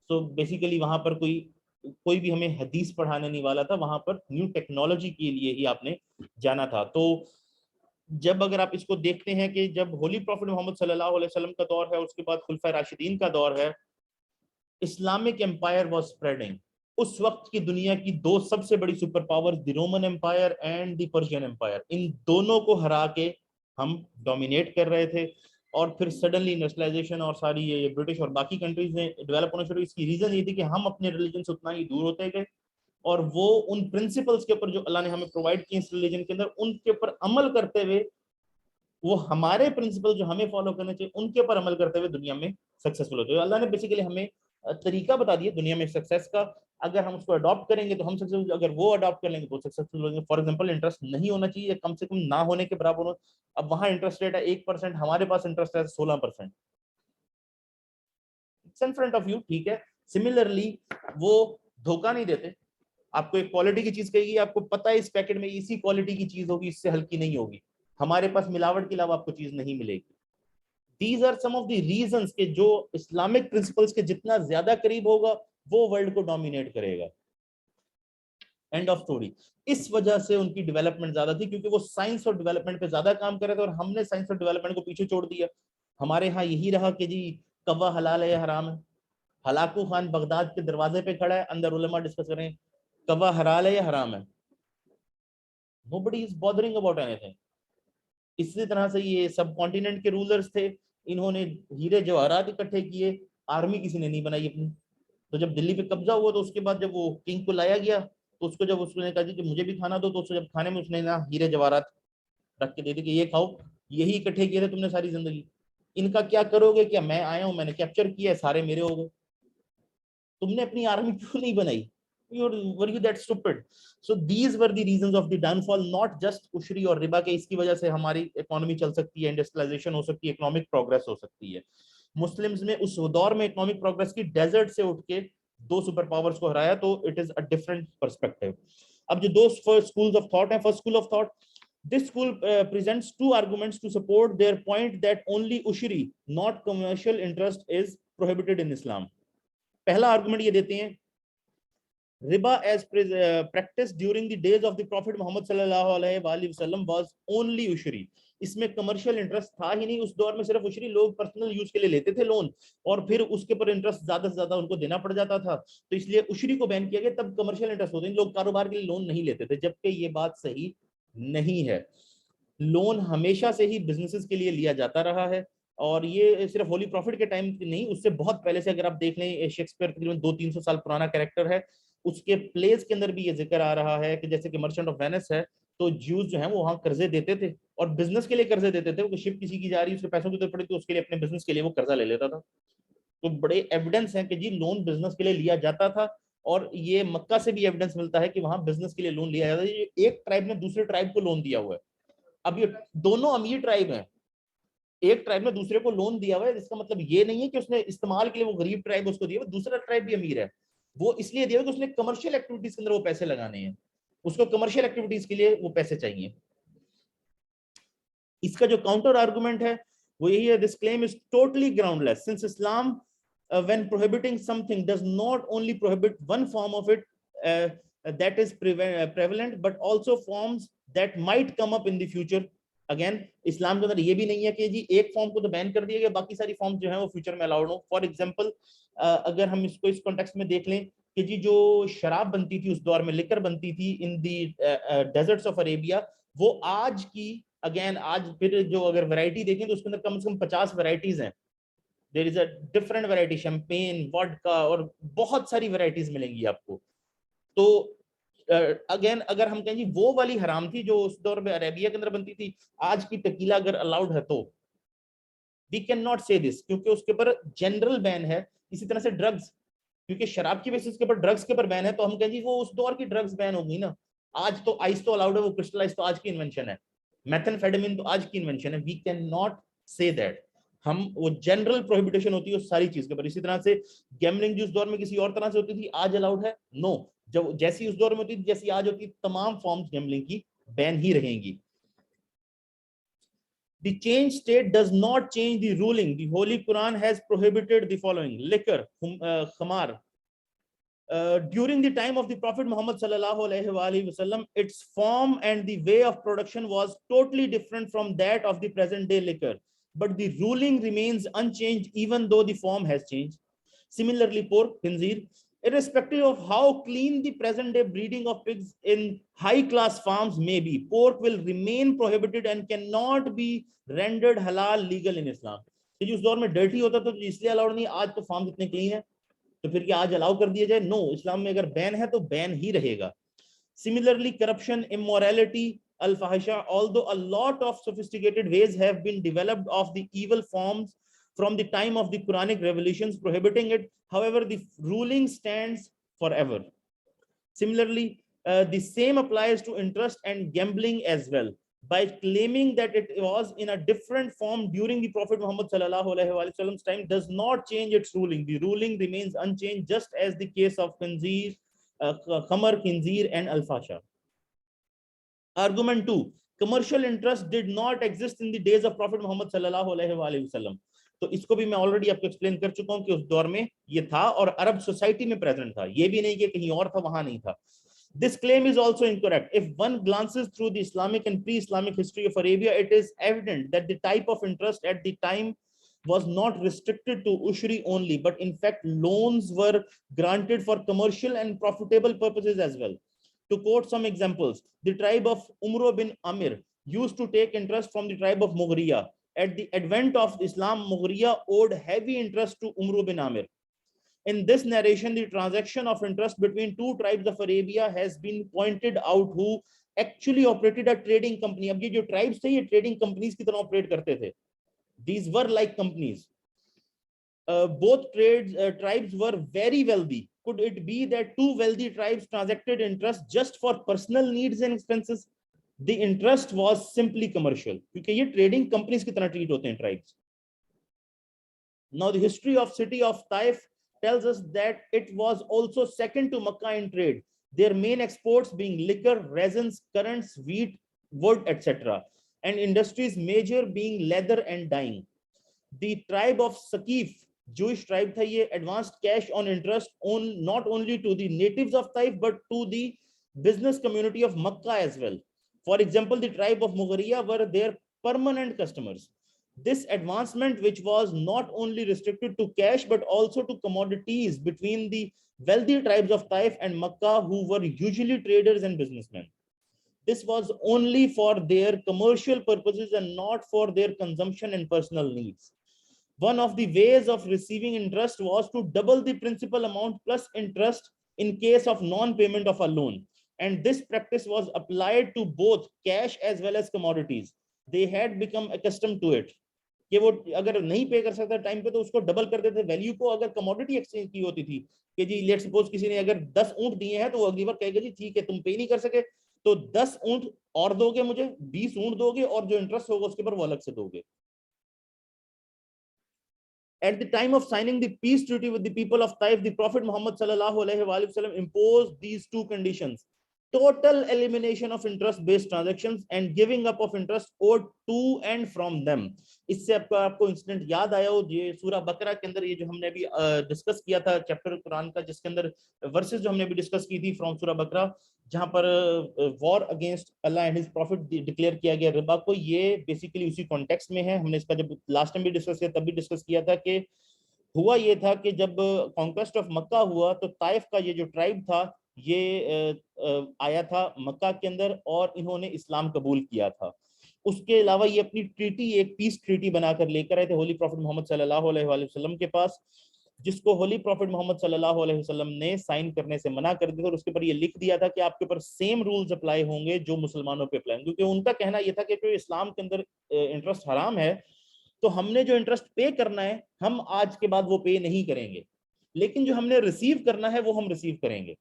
सो बेसिकली वहां पर कोई भी हमें हदीस पढ़ाने नहीं वाला था, वहां पर न्यू टेक्नोलॉजी के लिए ही आपने जाना था. तो जब अगर आप इसको देखते हैं कि जब होली प्रॉफिट मोहम्मद सल्लल्लाहु अलैहि वसल्लम का दौर है, उसके बाद खुलफा राशिदीन का दौर है, इस्लामिक एम्पायर वाज स्प्रेडिंग. उस वक्त की दुनिया की दो सबसे बड़ी super powers, the Roman empire and the Persian empire, इन दोनों को हरा के हम डोमिनेट कर रहे थे. और फिर सडनली इंडस्ट्रियलाइजेशन और सारी ये ब्रिटिश और बाकी कंट्रीज ने डेवलप होना शुरू. इसकी रीजन ये थी कि हम अपने रिलीजन से उतना ही दूर होते गए, और वो उन प्रिंसिपल्स के ऊपर जो अल्लाह ने हमें प्रोवाइड किए इस रिलीजन के अंदर, उनके ऊपर अमल करते हुए, वो हमारे प्रिंसिपल जो हमें फॉलो करने चाहिए उनके ऊपर अमल करते हुए दुनिया में सक्सेसफुल होते हैं. अल्लाह ने बेसिकली हमें तरीका बता दिया दुनिया में सक्सेस का। अगर हम उसको अडॉप्ट करेंगे तो हम सक्सेसफुल, अगर वो अडॉप्ट कर लेंगे तो सक्सेसफुल होंगे। फॉर एग्जांपल इंटरेस्ट नहीं होना चाहिए, कम से कम ना होने के बराबर हो। अब वहां इंटरेस्ट रेट है 1%, हमारे पास इंटरेस्ट है 16%, it's in front of you, ठीक है। सिमिलरली वो धोखा नहीं देते, आपको एक क्वालिटी की चीज कहेगी, आपको पता है इस पैकेट में इसी क्वालिटी की चीज होगी, इससे हल्की नहीं होगी, हमारे पास मिलावट के अलावा आपको चीज नहीं मिलेगी। These are some of the reasons के जो इस्लामिक प्रिंसिपल्स के जितना ज्यादा करीब होगा वो वर्ल्ड को डोमिनेट करेगा। End of story. इस वजह से उनकी डेवलपमेंट ज्यादा थी, क्योंकि वो साइंस और डेवलपमेंट पे ज्यादा काम कर रहे थे और हमने साइंस और डेवलपमेंट को पीछे छोड़ दिया। हमारे यहाँ यही रहा कि जी कवा हलाल है या हराम है। हलाकू खान बगदाद के दरवाजे पे खड़ा है, अंदर उलमा डिस्कस कर रहे हैं कवा हलाल है या हराम है। Nobody is bothering about anything. इसी तरह से ये सब कॉन्टिनेंट के रूलर्स थे, इन्होंने हीरे जवाहरात इकट्ठे किए, आर्मी किसी ने नहीं बनाई अपनी। तो जब दिल्ली पे कब्जा हुआ तो उसके बाद जब वो किंग को लाया गया तो उसको जब उसने कहा कि मुझे भी खाना दो, तो उसको जब खाने में उसने ना हीरे जवाहरात रख के दे दी कि ये खाओ, यही इकट्ठे किए थे तुमने सारी जिंदगी, इनका क्या करोगे, क्या मैं आया हूं मैंने कैप्चर किया है, सारे मेरे हो गए, तुमने अपनी आर्मी क्यों नहीं बनाई, were you that stupid? So these were the reasons of the downfall, not just उशरी और रिबा के इसकी वजह से हमारी इकोनॉमी चल सकती है, इंडस्ट्रियलाइजेशन हो सकती है, इकोनॉमिक प्रोग्रेस हो सकती है। मुस्लिम्स ने उस दौर में इकोनॉमिक प्रोग्रेस की डेजर्ट से उठ के दो सुपर पावर्स को हराया, तो it is a different perspective. अब जो दो स्कूल्स ऑफ थॉट है, first school of thought, this school presents two arguments to support their point that only ushri, not commercial interest, is prohibited in Islam. पहला argument ये देते हैं riba as practiced during the days of the prophet Muhammad sallallahu alaihi wasallam was only ushri. इसमें commercial interest था ही नहीं उस दौर में, सिर्फ उशरी, लोग पर्सनल यूज के लिए लेते थे लोन और फिर उसके पर इंटरेस्ट ज्यादा से ज्यादा उनको देना पड़ जाता था, तो इसलिए उशरी को बैन किया गया। तब कमर्शियल इंटरेस्ट होते हैं, लोग कारोबार के लिए लोन नहीं लेते थे, जबकि ये बात सही नहीं है। लोन हमेशा से ही बिजनेसेस के लिए लिया जाता रहा है, और ये सिर्फ होली प्रॉफिट के टाइम नहीं, उससे बहुत पहले से अगर आप देख लें, शेक्सपियर तकरीबन 200-300 साल पुराना कैरेक्टर है, उसके प्लेस के अंदर भी ये जिक्र आ रहा है कि जैसे कि मर्चेंट ऑफ वेनिस है, तो ज्यूज जो है वो वहां कर्जे देते थे और बिजनेस के लिए कर्जे देते थे, वो शिप किसी की जा रही है उसके पैसों की जरूरत पड़ी तो उसके लिए, अपने बिजनेस के लिए वो कर्जा ले लेता था। तो बड़े एविडेंस है कि जी लोन बिजनेस के लिए लिया जाता था, और ये मक्का से भी एविडेंस मिलता है कि वहां बिजनेस के लिए लोन लिया जाता है। एक ट्राइब ने दूसरे ट्राइब को लोन दिया हुआ है, अब ये दोनों अमीर ट्राइब हैं, एक ट्राइब ने दूसरे को लोन दिया हुआ है, इसका मतलब ये नहीं है कि उसने इस्तेमाल के लिए वो गरीब ट्राइब उसको दिया, दूसरा ट्राइब भी अमीर है, वो इसलिए दिया कि उसने कमर्शियल एक्टिविटीज के अंदर वो पैसे लगाने हैं, उसको कमर्शियल एक्टिविटीज के लिए वो पैसे चाहिए। इसका जो काउंटर आर्गुमेंट है वो यही है, this claim is totally groundless since Islam when prohibiting something does not only prohibit one form of it that is prevalent, but also forms that might come up in the future. Again Islam के अंदर ये भी नहीं है कि जी एक form को तो बैन कर दिया गया, बाकी सारी फॉर्म जो है वो फ्यूचर में अलाउड हो। फॉर एग्जांपल अगर हम इसको इस कॉन्टेक्स्ट में देख लें कि जी जो शराब बनती थी उस दौर में, लिकर बनती थी इन दी डेजर्ट्स ऑफ अरेबिया, वो आज की अगेन आज फिर जो अगर वैरायटी देखें तो उसके अंदर कम से कम 50 वैरायटीज हैं। There is a different variety, champagne, vodka और बहुत सारी वैरायटीज मिलेंगी आपको। तो अगेन अगर हम कहें जी वो वाली हराम थी जो उस दौर में अरेबिया के अंदर बनती थी, आज की टकीला अगर अलाउड है तो वी कैन नॉट से दिस, क्योंकि उसके ऊपर जनरल बैन है। इसी तरह से ड्रग्स, क्योंकि शराब की बेसिस के ऊपर ड्रग्स के ऊपर बैन है, तो हम कहें जी वो उस दौर की ड्रग्स बैन होगी ना। आज तो आइस तो अलाउड है, वो क्रिस्टलाइज तो आज की इन्वेंशन है, मेथेनफेटामिन तो आज की इन्वेंशन है, we can not say that. हम वो जनरल प्रोहिबिटेशन होती है उस सारी चीज के ऊपर। इसी तरह से गैमलिंग जो उस दौर में किसी और तरह से होती थी आज अलाउड है, नो, जब जैसी उस दौर में होती थी जैसी आज होती, तमाम फॉर्म्स गैमलिंग की बैन ही रहेंगी। The change state does not change the ruling. The Holy Quran has prohibited the following: liquor, khamar. During the time of the Prophet Muhammad sallallahu alaihi wasallam, its form and the way of production was totally different from that of the present day liquor, but the ruling remains unchanged even though the form has changed. Similarly, pork, khinzir, irrespective of how clean the present day breeding of pigs in high class farms may be, pork will remain prohibited and cannot be rendered halal legal in Islam. तो जो उस दौर में dirty होता था तो इसलिए allowed नहीं, आज तो फार्म इतने क्लीन है तो फिर क्या आज अलाउ कर दिया जाए? नो, इस्लाम में अगर बैन है तो बैन ही रहेगा। Similarly, corruption, immorality, al-fahisha, although a lot of sophisticated ways have been developed of the evil forms from the time of the Quranic revelations prohibiting it. However, the ruling stands forever. Similarly, the same applies to interest and gambling as well. By claiming that it was in a different form during the Prophet Muhammad sallallahu alaihi wasallam's time does not change its ruling. The ruling remains unchanged, just as the case of khinzir, khamar, khinzir, and al-fasha. Argument 2. Commercial interest did not exist in the days of Prophet Muhammad sallallahu alaihi wasallam. तो इसको भी मैं already आपको explain कर चुका हूं कि उस दौर में ये था और अरब सोसाइटी में प्रेजेंट था, ये भी नहीं कि कहीं और था, वहां नहीं था. This claim is also incorrect. If one glances through the Islamic and pre-Islamic history of Arabia, it is evident that the type of interest at the time was not restricted to ushri only, but in fact loans were granted for commercial and profitable purposes as well. To quote some examples, the tribe of Umro bin Amir used to take interest from the tribe of Mughriya. At the advent of Islam, Mughriya owed heavy interest to Umru bin Amir. In this narration, the transaction of interest between two tribes of Arabia has been pointed out who actually operated a trading company. अब ये जो tribes थे, ये trading companies की तरह operate करते थे. These were like companies. Both tribes were very wealthy. Could it be that two wealthy tribes transacted interest just for personal needs and expenses? The interest was simply commercial, क्योंकि ये trading companies की तरह treat होते हैं tribes. Now the history of city of Taif tells us that it was also second to Makkah in trade, their main exports being liquor, resins, currants, wheat, wood, etc., and industries major being leather and dyeing. The tribe of Saqif, Jewish tribe था ये, advanced cash on interest on not only to the natives of Taif but to the business community of Makkah as well. For example, the tribe of Mughriya were their permanent customers. This advancement, which was not only restricted to cash but also to commodities between the wealthy tribes of Taif and Makkah, who were usually traders and businessmen. This was only for their commercial purposes and not for their consumption and personal needs. One of the ways of receiving interest was to double the principal amount plus interest in case of non-payment of a loan. And this practice was applied to both cash as well as commodities. They had become accustomed to it. कि वो अगर नहीं पे कर सकता time पे तो उसको डबल कर देते वैल्यू को. अगर कमोडिटी एक्सचेंज की होती थी कि जी लेट्स सपोज किसी ने अगर 10 ऊंट दिए हैं तो अगली बार कहेगा जी ठीक है तुम पे नहीं कर सके तो 10 ऊंट और दोगे मुझे, 20 ऊंट दोगे और जो इंटरेस्ट होगा उसके ऊपर वो अलग से दोगे. At the time of signing the peace treaty with the people of Taif, the Prophet Muhammad sallallahu alaihi wasallam imposed these two conditions: total elimination of interest-based transactions and giving up of interest owed to and from them. इससे आपको incident याद आया हो, ये सूरह बकरा के अंदर ये जो हमने अभी डिस्कस किया था चैप्टर कुरान का, जिसके अंदर वर्सेस जो हमने अभी डिस्कस की थी फ्रॉम सूरह बकरा, जहां पर war against Allah and his profit declare किया गया रिबा को. ये बेसिकली उसी कॉन्टेक्स्ट में है. हमने इसका जब लास्ट टाइम भी डिस्कस किया तब भी डिस्कस किया था कि हुआ ये था कि जब कॉन्क्वेस्ट ऑफ मक्का हुआ तो ताइफ का ये जो ट्राइब था ये आया था मक्का के अंदर और इन्होंने इस्लाम कबूल किया था. उसके अलावा ये अपनी ट्रीटी, एक पीस ट्रीटी बनाकर लेकर आए थे होली प्रॉफिट मोहम्मद सल्लल्लाहु अलैहि वसल्लम के पास, जिसको होली प्रॉफिट मोहम्मद सल्लल्लाहु अलैहि वसल्लम ने साइन करने से मना कर दिया और उसके ऊपर ये लिख दिया था कि आपके ऊपर सेम रूल्स अप्लाई होंगे जो मुसलमानों पे अप्लाई होंगे, क्योंकि उनका कहना यह था कि जो इस्लाम के अंदर इंटरेस्ट हराम है तो हमने जो इंटरेस्ट पे करना है हम आज के बाद वो पे नहीं करेंगे, लेकिन जो हमने रिसीव करना है वो हम रिसीव करेंगे.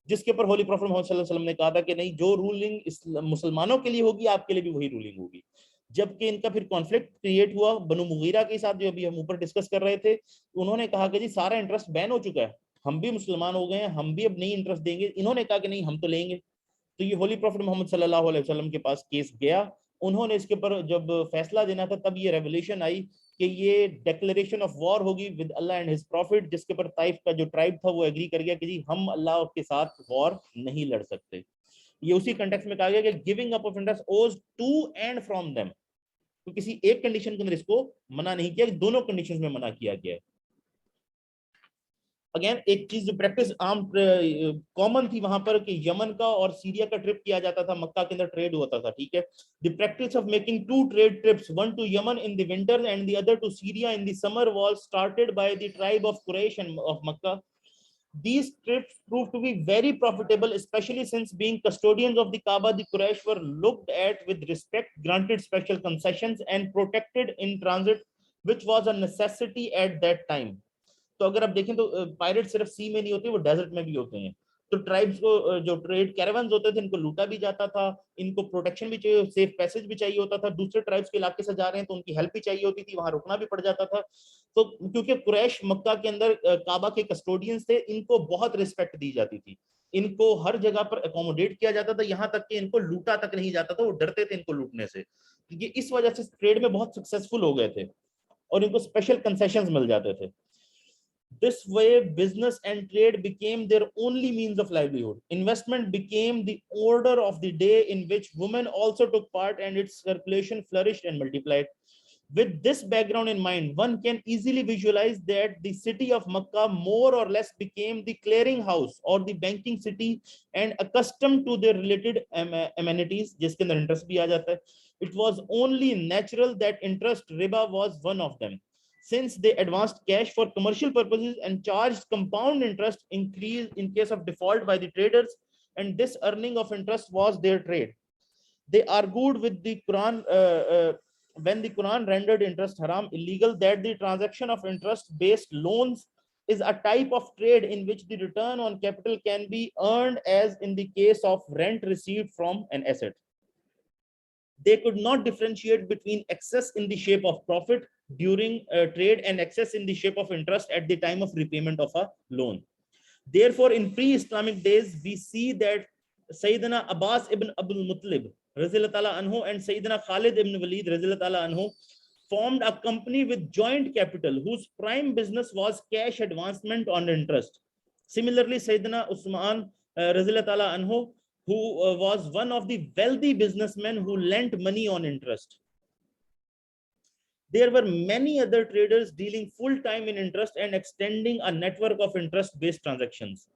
जिसके ऊपर होली प्रॉफिट मोहम्मद सल्लल्लाहु अलैहि वसल्लम ने कहा था कि नहीं, जो रूलिंग मुसलमानों के लिए होगी आपके लिए भी वही रूलिंग होगी. जबकि इनका फिर कॉन्फ्लिक्ट क्रिएट हुआ बनु मुगीरा के साथ, जो अभी हम ऊपर डिस्कस कर रहे थे. उन्होंने कहा कि जी सारा इंटरेस्ट बैन हो चुका है, हम भी मुसलमान हो गए हैं, हम भी अब नहीं इंटरेस्ट देंगे. इन्होंने कहा कि नहीं हम तो लेंगे. तो ये होली प्रॉफिट मोहम्मद सल्लल्लाहु अलैहि वसल्लम के पास केस गया. उन्होंने इसके ऊपर जब फैसला देना था तब ये रेवोल्यूशन आई कि ये डिक्लेरेशन ऑफ वॉर होगी with Allah and his profit, जिसके ऊपर ताइफ का जो ट्राइब था वो एग्री कर गया कि जी हम अल्लाह के साथ वॉर नहीं लड़ सकते. ये उसी कंटेक्स्ट में कहा गया कि गिविंग अप ऑफ इंटरेस्ट ओज टू एंड फ्रॉम देम. तो किसी एक कंडीशन के अंदर इसको मना नहीं किया, दोनों कंडीशंस में मना किया गया है. अगेन एक चीज जो प्रैक्टिस आम कॉमन थी वहां पर कि यमन का और सीरिया का ट्रिप किया जाता था, मक्का के अंदर ट्रेड होता था, ठीक है. The practice of making two trade trips, one to Yemen in the winter and the other to Syria in the summer, was started by the tribe of Quraysh and of Mecca. These trips proved to be very profitable, especially since being custodians of the Kaaba, the Quraysh were looked at with respect, granted special concessions, and protected in transit which was a necessity at that time. तो अगर आप देखें तो pirate सिर्फ सी में नहीं होते, वो डेजर्ट में भी होते हैं। तो ट्राइब्स को जो ट्रेड कैरावन्स होते थे इनको लूटा भी जाता था, इनको प्रोटेक्शन भी चाहिए, सेफ पैसेज भी चाहिए होता था, दूसरे ट्राइब्स के इलाके से जा रहे हैं तो उनकी हेल्प भी चाहिए होती थी, वहां रुकना भी पड़ जाता था। तो क्योंकि कुरैश मक्का के अंदर काबा के कस्टोडियंस थे, इनको बहुत रिस्पेक्ट दी जाती थी, इनको हर जगह पर अकोमोडेट किया जाता था, यहाँ तक कि इनको लूटा तक नहीं जाता था, वो डरते थे इनको लूटने से। ये इस वजह से ट्रेड में बहुत सक्सेसफुल हो गए थे और इनको स्पेशल कंसेशंस मिल जाते थे। This way, business and trade became their only means of livelihood. Investment became the order of the day in which women also took part, and its circulation flourished and multiplied. With this background in mind, one can easily visualize that the city of Makkah more or less became the clearinghouse or the banking city, and accustomed to their related amenities, जिसके अंदर interest भी आ जाता है. It was only natural that interest riba was one of them, since they advanced cash for commercial purposes and charged compound interest increase in case of default by the traders, and this earning of interest was their trade. They argued with the Quran when the Quran rendered interest haram illegal, that the transaction of interest based loans is a type of trade in which the return on capital can be earned as in the case of rent received from an asset. They could not differentiate between excess in the shape of profit during trade and excess in the shape of interest at the time of repayment of a loan. Therefore, in pre-Islamic days, we see that Sayyidina Abbas ibn Abdul Muttalib anhu and Sayyidina Khalid ibn Walid anhu formed a company with joint capital whose prime business was cash advancement on interest. Similarly, Sayyidina Usman anhu, who was one of the wealthy businessmen who lent money on interest. There were many other traders dealing full time in interest and extending a network of interest based transactions.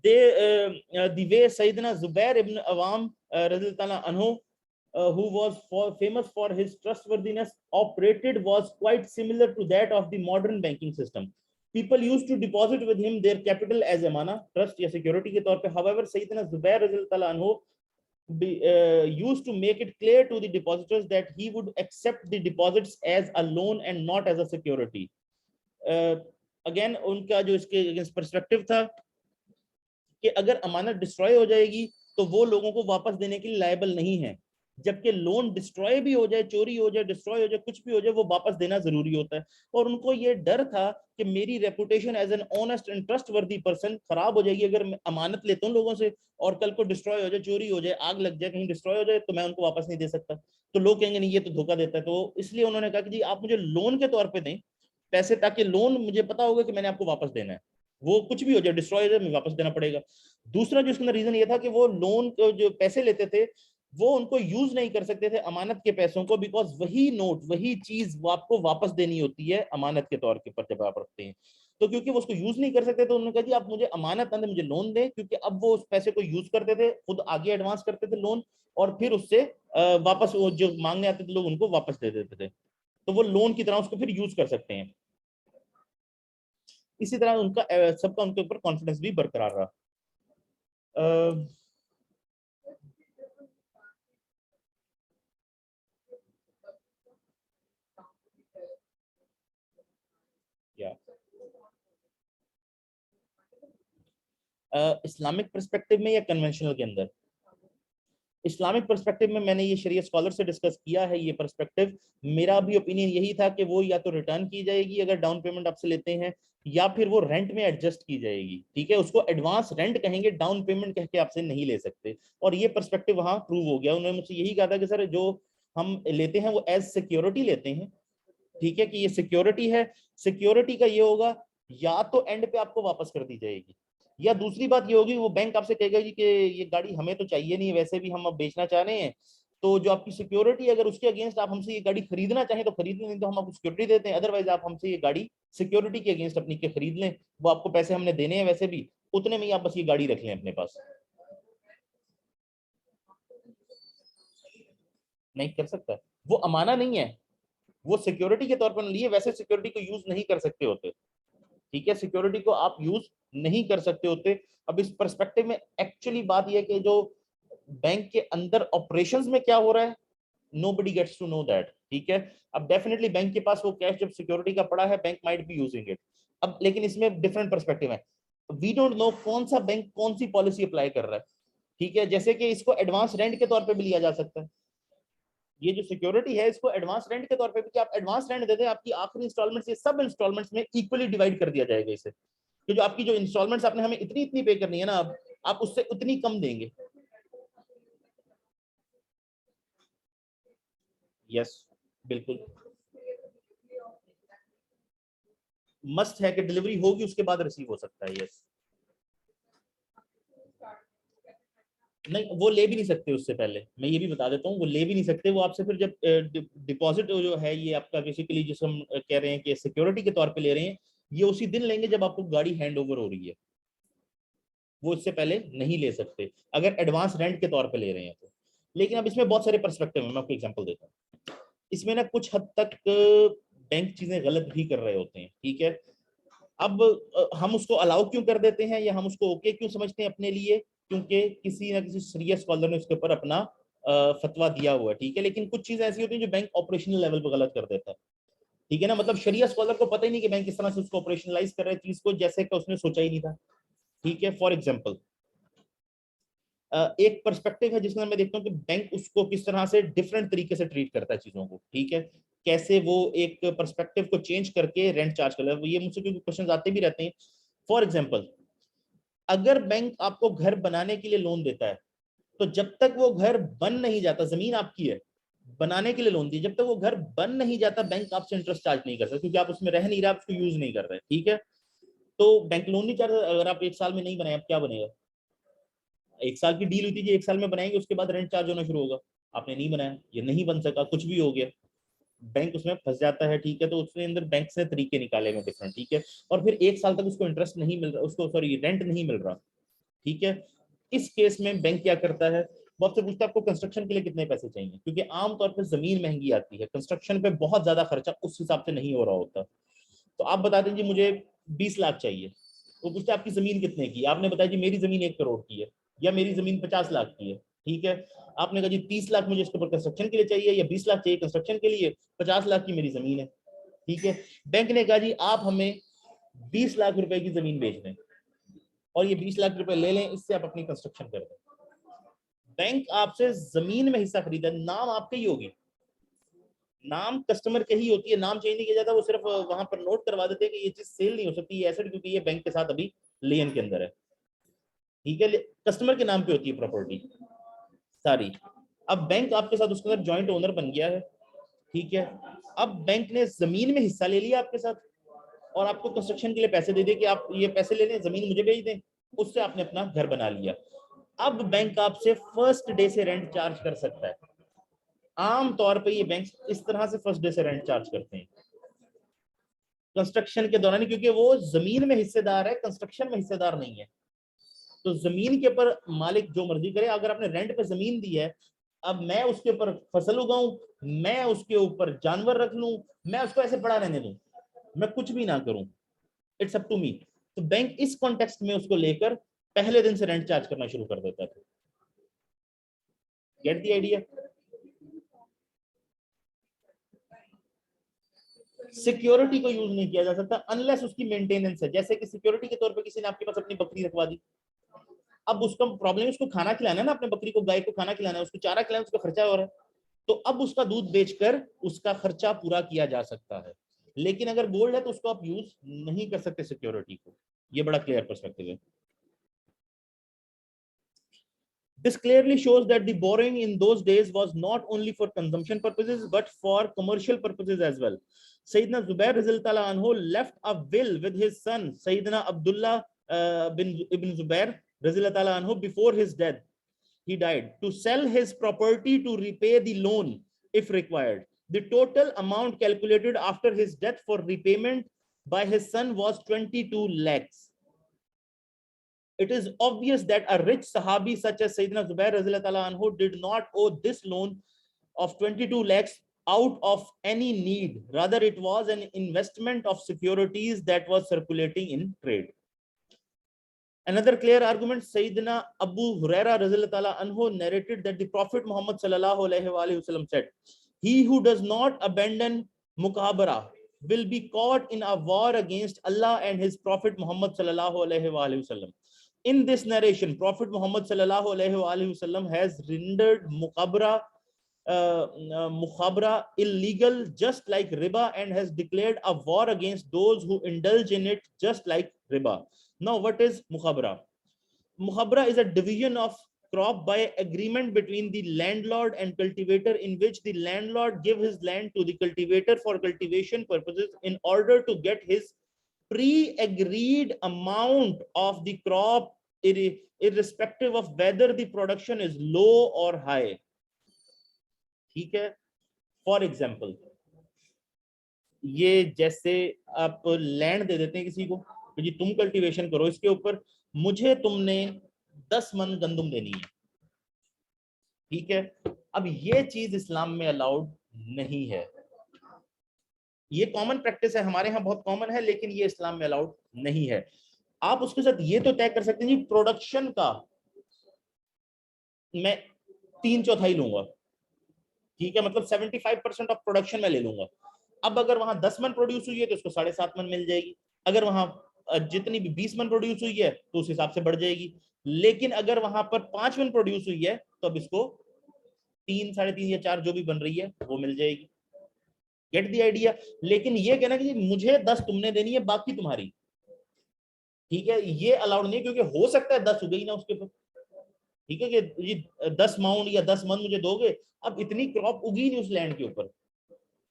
The way Sayyidina Zubair ibn Awam anhu, who was famous for his trustworthiness, operated was quite similar to that of the modern banking system. People used to deposit with him their capital as amana, trust या security के तौर पे. However, Sayyidina Zubair anhu used to make it clear to the depositors that he would accept the deposits as a loan and not as a security. Again, उनका जो इसके against perspective था कि अगर अमानत डिस्ट्रॉय हो जाएगी तो वो लोगों को वापस देने के लिए लायबल नहीं है, जबकि लोन डिस्ट्रॉय भी हो जाए, चोरी हो जाए, डिस्ट्रॉय हो जाए, कुछ भी हो जाए, वो वापस देना जरूरी होता है। और उनको ये डर था कि मेरी reputation as an honest and trustworthy person खराब हो जाएगी अगर मैं अमानत लेता हूँ लोगों से और कल को डिस्ट्रॉय हो जाए, चोरी हो जाए, आग लग जाए, कहीं डिस्ट्रॉय हो जाए तो मैं उनको वापस नहीं दे सकता, तो लोग कहेंगे नहीं ये तो धोखा देता है। तो इसलिए उन्होंने कहा कि जी आप मुझे लोन के तौर पर दें पैसे, ताकि लोन मुझे पता होगा कि मैंने आपको वापस देना है, वो कुछ भी हो जाए, डिस्ट्रॉय हो जाए, मुझे वापस देना पड़ेगा। दूसरा जो इसका रीजन ये था कि वो लोन जो पैसे लेते थे वो उनको यूज नहीं कर सकते थे अमानत के पैसों को, बिकॉज वही नोट वही चीज वो आपको वापस देनी होती है अमानत के तौर के पर जब आप रखते हैं। तो क्योंकि वो उसको यूज नहीं कर सकते तो उन्होंने कहा जी आप मुझे अमानत अंदर मुझे लोन दें, क्योंकि अब वो उस पैसे को यूज करते थे, खुद आगे एडवांस करते थे लोन और फिर उससे वापस वो जो मांगने आते थे लोग उनको वापस दे देते थे, तो वो लोन की तरह उसको फिर यूज कर सकते हैं। इसी तरह उनका सबका उनके ऊपर कॉन्फिडेंस भी बरकरार रहा। इस्लामिक पर्सपेक्टिव में या कन्वेंशनल के अंदर? इस्लामिक पर्सपेक्टिव में मैंने ये शरीयत स्कॉलर से डिस्कस किया है ये पर्सपेक्टिव। मेरा भी ओपिनियन यही था कि वो या तो रिटर्न की जाएगी अगर डाउन पेमेंट आपसे लेते हैं, या फिर वो रेंट में एडजस्ट की जाएगी। ठीक है, उसको एडवांस रेंट कहेंगे, डाउन पेमेंट कह के आपसे नहीं ले सकते। और ये पर्सपेक्टिव वहां प्रूव हो गया। उन्होंने मुझसे यही कहा था कि सर जो हम लेते हैं वो एज सिक्योरिटी लेते हैं, ठीक है, कि ये सिक्योरिटी है। सिक्योरिटी का ये होगा या तो एंड पे आपको वापस कर दी जाएगी, या दूसरी बात ये होगी वो बैंक आपसे कहेगा जी कि ये गाड़ी हमें तो चाहिए नहीं, वैसे भी हम अब बेचना चाह रहे हैं, तो जो आपकी सिक्योरिटी अगर उसके अगेंस्ट आप हमसे ये गाड़ी खरीदना चाहें तो खरीद लें, तो हम आपको सिक्योरिटी देते हैं, अदरवाइज आप हमसे ये गाड़ी सिक्योरिटी के अगेंस्ट अपनी के खरीद लें, वो आपको पैसे हमने देने हैं वैसे भी, उतने में ही आप बस ये गाड़ी रख लें अपने पास। नहीं कर सकता, वो अमाना नहीं है, वो सिक्योरिटी के तौर पर लिए, वैसे सिक्योरिटी को यूज नहीं कर सकते होते। ठीक है, सिक्योरिटी को आप यूज नहीं कर सकते होते। अब इस पर्सपेक्टिव में एक्चुअली बात यह है कि जो बैंक के अंदर ऑपरेशंस में क्या हो रहा है, nobody gets to know that। ठीक है, अब डेफिनेटली बैंक के पास वो कैश जब सिक्योरिटी का पड़ा है, bank might be using it. अब लेकिन इसमें डिफरेंट पर्सपेक्टिव है, वी डोंट नो कौन सा बैंक कौन सी पॉलिसी अप्लाई कर रहा है। ठीक है, जैसे कि इसको एडवांस रेंट के तौर पे भी लिया जा सकता है, ये जो सिक्योरिटी है इसको एडवांस रेंट के तौर पे भी, कि आप एडवांस रेंट दे दें, आपकी आखिरी इंस्टॉलमेंट्स ये सब इंस्टॉलमेंट्स में इक्वली डिवाइड कर दिया जाएगा इसे, कि जो आपकी जो इंस्टॉलमेंट्स आपने हमें इतनी इतनी पे करनी है ना, अब आप उससे उतनी कम देंगे। यस बिल्कुल मस्ट है कि डिलीवरी होगी उसके बाद रिसीव हो सकता है। यस नहीं, वो ले भी नहीं सकते उससे पहले, मैं ये भी बता देता हूँ, वो ले भी नहीं सकते, वो आपसे फिर जब डिपॉजिट जो है ये आपका बेसिकली जिसको हम कह रहे हैं कि सिक्योरिटी के तौर पे ले रहे हैं, ये उसी दिन लेंगे जब आपको गाड़ी हैंड ओवर हो रही है, वो इससे पहले नहीं ले सकते अगर एडवांस रेंट के तौर पे ले रहे हैं तो। लेकिन अब इसमें बहुत सारे पर्सपेक्टिव है, मैं आपको एग्जांपल देता हूँ। इसमें ना कुछ हद तक बैंक चीजें गलत भी कर रहे होते हैं। ठीक है, अब हम उसको अलाउ क्यों कर देते हैं या हम उसको ओके क्यों समझते हैं अपने लिए, क्योंकि किसी ना किसी सीरियस स्कॉलर ने उसके ऊपर अपना फतवा दिया हुआ है। ठीक है, लेकिन कुछ चीजें ऐसी होती हैं जो बैंक ऑपरेशनल लेवल पर गलत कर देता है। ठीक है ना, मतलब शरिया स्कॉलर को पता ही नहीं कि बैंक किस तरह से उसको ऑपरेशनलाइज कर रहा है चीज को, जैसे कि उसने सोचा ही नहीं था। ठीक है, फॉर एग्जाम्पल एक पर्सपेक्टिव है जिसमें मैं देखता हूँ कि बैंक उसको किस तरह से डिफरेंट तरीके से ट्रीट करता है चीजों को। ठीक है, कैसे वो एक पर्सपेक्टिव को चेंज करके रेंट चार्ज कर रहा है, ये मुझसे क्योंकि क्वेश्चन आते भी रहते हैं। फॉर एग्जाम्पल, अगर बैंक आपको घर बनाने के लिए लोन देता है, तो जब तक वो घर बन नहीं जाता, जमीन आपकी है, बनाने के लिए लोन दी, जब तक वो घर बन नहीं जाता बैंक आपसे इंटरेस्ट चार्ज नहीं कर सकता, क्योंकि आप उसमें रह नहीं रहे, आप उसको यूज नहीं कर रहे। ठीक है, तो बैंक लोन नहीं चार्ज, अगर आप एक साल में नहीं बनाए, आप क्या बनेगा? एक साल की डील हुई थी कि एक साल में बनाएंगे, उसके बाद रेंट चार्ज होना शुरू होगा, आपने नहीं बनाया, ये नहीं बन सका, कुछ भी हो गया, बैंक उसमें फंस जाता है। ठीक है, तो उसके अंदर बैंक से तरीके निकाले गए डिफरेंट। ठीक है, और फिर एक साल तक उसको इंटरेस्ट नहीं मिल रहा, उसको सॉरी रेंट नहीं मिल रहा। ठीक है, इस केस में बैंक क्या करता है, वो आपसे पूछता है आपको कंस्ट्रक्शन के लिए कितने पैसे चाहिए, क्योंकि आमतौर पर जमीन महंगी आती है, कंस्ट्रक्शन पे बहुत ज्यादा खर्चा उस हिसाब से नहीं हो रहा होता। तो आप बता दीजिए मुझे 20 लाख चाहिए, वो पूछते हैं आपकी जमीन कितने की, आपने बताया जी मेरी जमीन 1 करोड़ की है, या मेरी जमीन 50 लाख की है। ठीक है, आपने कहा जी 30 लाख मुझे इसके ऊपर कंस्ट्रक्शन के लिए चाहिए, या 20 लाख चाहिए कंस्ट्रक्शन के लिए, 50 लाख की मेरी जमीन है। ठीक है, बैंक ने कहा जी आप हमें 20 लाख रुपए की जमीन बेच दें, और ये 20 लाख रुपए ले लें, इससे आप अपनी कंस्ट्रक्शन कर दें। बैंक आपसे जमीन में हिस्सा खरीदा, नाम आपके ही होगी, नाम कस्टमर के ही होती है, नाम चेंज नहीं किया जाता, वो सिर्फ वहां पर नोट करवा देते हैं कि ये चीज सेल नहीं हो सकती, ये एसेट, क्योंकि ये बैंक के साथ अभी लेन के अंदर है। ठीक है, कस्टमर के नाम पे होती है प्रॉपर्टी सारी। अब बैंक आपके साथ उसके अंदर जॉइंट ओनर बन गया है। ठीक है, अब बैंक ने जमीन में हिस्सा ले लिया आपके साथ, और आपको कंस्ट्रक्शन के लिए पैसे दे दिए कि आप ये पैसे ले लें, जमीन मुझे भेज दें, उससे आपने अपना घर बना लिया। अब बैंक आपसे फर्स्ट डे से रेंट चार्ज कर सकता है। आम तौर पे ये बैंक इस तरह से फर्स्ट डे से रेंट चार्ज करते हैं कंस्ट्रक्शन के दौरान, क्योंकि वो जमीन में हिस्सेदार है, कंस्ट्रक्शन में हिस्सेदार नहीं है। तो जमीन के ऊपर मालिक जो मर्जी करे, अगर आपने रेंट पे जमीन दी है, अब मैं उसके ऊपर फसल उगाऊं, मैं उसके ऊपर जानवर रख लूं, मैं उसको ऐसे पड़ा रहने दूं, मैं कुछ भी ना करूं, इट्स अप टू मी। तो बैंक इस कॉन्टेक्स्ट में उसको लेकर पहले दिन से रेंट चार्ज करना शुरू कर देता था। Get the idea? सिक्योरिटी को यूज नहीं किया जा सकता अनलेस उसकी मेंटेनेंस है। जैसे कि सिक्योरिटी के तौर पे किसी ने आपके पास अपनी बकरी रखवा दी, अब उसका प्रॉब्लम है उसको खाना खिलाना है ना, अपने बकरी को, गाय को खाना खिलाना है, उसको चारा खिलाना, उसका खर्चा हो रहा है, तो अब उसका दूध बेचकर उसका खर्चा पूरा किया जा सकता है। लेकिन अगर गोल्ड है तो उसको आप यूज नहीं कर सकते सिक्योरिटी को। ये बड़ा क्लियर पर्सपेक्टिव है। This clearly shows that the borrowing in those days was not only for consumption purposes but for commercial purposes as well. Sayyidina Zubair Rizal anhu left a will with his son Sayyidina Abdullah bin Ibn Zubair Rizal anhu before his death. He died to sell his property to repay the loan if required. The total amount calculated after his death for repayment by his son was 22 lakhs. It is obvious that a rich Sahabi such as Sayyidina Zubair anhu did not owe this loan of 22 lakhs out of any need. Rather, it was an investment of securities that was circulating in trade. Another clear argument, Sayyidina Abu Huraira anhu narrated that the Prophet Muhammad sallallahu alaihi wasallam said, he who does not abandon mukabara will be caught in a war against Allah and his prophet Muhammad sallallahu alaihi wasallam. In this narration, Prophet Muhammad sallallahu alaihi wasallam has rendered mukhabara illegal just like riba, and has declared a war against those who indulge in it just like riba. Now, what is mukhabara? Mukhabara is a division of crop by agreement between the landlord and cultivator, in which the landlord gives his land to the cultivator for cultivation purposes in order to get his pre-agreed amount of the crop, irrespective of whether the production is low or high. ठीक है. For example, ये जैसे आप land दे देते हैं किसी को कि जी तुम कल्टीवेशन करो इसके ऊपर, मुझे तुमने 10 मन गंदुम देनी है. ठीक है. अब ये चीज इस्लाम में अलाउड नहीं है. ये कॉमन प्रैक्टिस है, हमारे यहाँ बहुत कॉमन है, लेकिन ये इस्लाम में अलाउड नहीं है. आप उसके साथ ये तो तय कर सकते हैं जी प्रोडक्शन का मैं 3/4 लूंगा. ठीक है, मतलब 75% ऑफ प्रोडक्शन में ले लूंगा. अब अगर वहां 10 मन प्रोड्यूस हुई है तो उसको 7.5 मन मिल जाएगी. अगर वहां जितनी भी 20 मन प्रोड्यूस हुई है तो उस हिसाब से बढ़ जाएगी. लेकिन अगर वहां पर 5 मन प्रोड्यूस हुई है तो अब इसको 3, 3.5 या 4 जो भी बन रही है वो मिल जाएगी. Get the idea. लेकिन ये कहना कि मुझे 10 तुमने देनी है बाकी तुम्हारी, ठीक है, ये अलाउड नहीं, क्योंकि हो सकता है 10 उगे ही ना उसके ऊपर. ठीक है, कि ये 10 माउंड या 10 मन मुझे दोगे, अब इतनी क्रॉप उगी नहीं उस लैंड के ऊपर.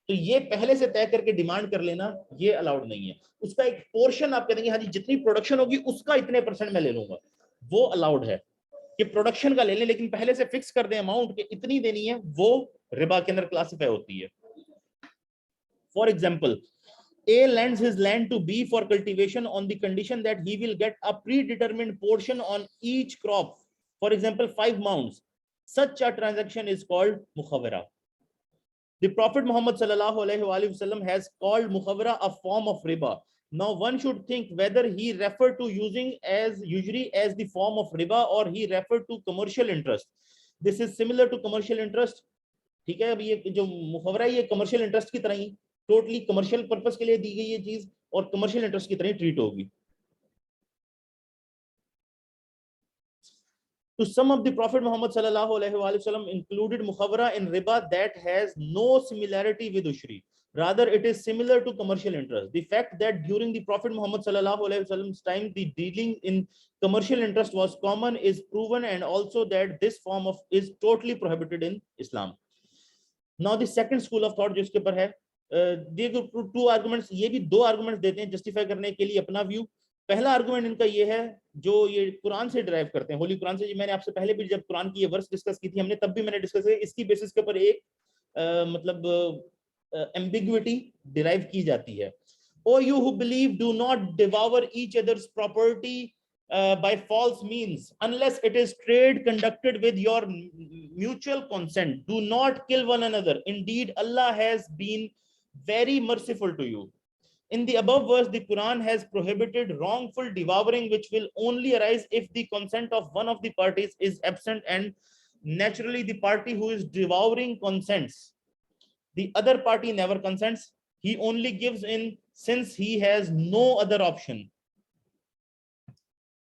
तो ये पहले से तय करके डिमांड कर लेना ये अलाउड नहीं है. उसका एक पोर्शन आप कहेंगे हाँ जी जितनी प्रोडक्शन होगी उसका इतने % मैं ले लूंगा, वो अलाउड है कि प्रोडक्शन का ले लें, लेकिन पहले से फिक्स कर दें अमाउंट के इतनी देनी है, वो रिबा के अंदर क्लासिफाई होती है. For example, A lends his land to B for cultivation on the condition that he will get a predetermined portion on each crop. For example, 5 mounds. Such a transaction is called mukhabara. The Prophet Muhammad sallallahu alaihi wasallam has called mukhabara a form of riba. Now one should think whether he referred to using as usury as the form of riba or he referred to commercial interest. This is similar to commercial interest. ठीक है, अब ये जो मुखबरा ये commercial interest की तरह ही totally commercial purpose के लिए दी गई ये चीज और कमर्शियल इंटरेस्ट की तरह ट्रीट होगी. To sum up, the Prophet Muhammad sallallahu alaihi wasallam included mukhabara in riba that has no similarity with ushri. Rather, it is similar to commercial interest. The fact that during the Prophet Muhammad sallallahu alaihi wasallam's time the dealing in commercial interest was common is proven, and also that this form of is totally prohibited in Islam. Now the second school of thought जिसके ऊपर है, दे to arguments, ये भी 2 arguments देते हैं justify करने के लिए अपना व्यू. पहला आर्गुमेंट इनका ये है जो ये कुरान से ड्राइव करते हैं, होली कुरान से. मैंने आपसे पहले भी जब कुरान की ये वर्स डिस्कस की थी हमने, तब भी मैंने डिस्कस किया इसकी बेसिस के ऊपर एक मतलब एम्बिग्विटी डिराइव की जाती है. O you who believe do not devour each others property by false means unless it is trade conducted with your mutual consent. Do not kill one another. Indeed, Allah has been very merciful to you. In the above verse, the Quran has prohibited wrongful devouring, which will only arise if the consent of one of the parties is absent, and naturally the party who is devouring consents. The other party never consents. He only gives in since he has no other option.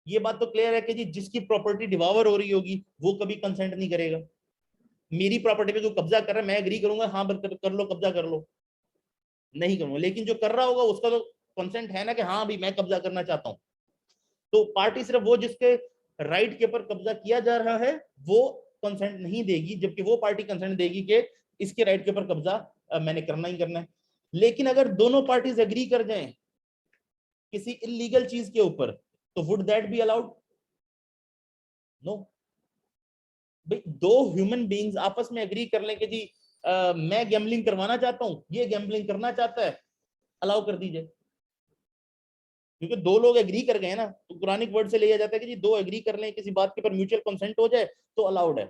ये बात तो clear है कि जी जिसकी property devour हो रही होगी वो कभी कंसेंट नहीं करेगा. मेरी प्रॉपर्टी पे कोई कब्जा कर रहा है, मैं एग्री करूंगा हाँ कर लो, कब्जा कर लो, नहीं करूंगा. लेकिन जो कर रहा होगा उसका तो कंसेंट है ना कि हाँ भाई मैं कब्जा करना चाहता हूँ. तो पार्टी सिर्फ वो जिसके राइट के ऊपर कब्जा किया जा रहा है वो कंसेंट नहीं देगी, जबकि वो पार्टी कंसेंट देगी कि इसके राइट के ऊपर कब्जा मैंने करना ही करना है. लेकिन अगर दोनों पार्टीज एग्री कर जाएं किसी इलीगल चीज के ऊपर, तो would that be allowed? No. भाई 2 ह्यूमन बीइंग्स आपस में एग्री कर लें कि जी मैं गैम्बलिंग करवाना चाहता हूं, ये गैम्बलिंग करना चाहता है, अलाउ कर दीजिए. क्योंकि 2 लोग एग्री कर गए ना, तो कुरानिक वर्ड से लिया जाता है कि जी 2 एग्री कर लें किसी बात के ऊपर, म्यूचुअल कंसेंट हो जाए तो अलाउड है.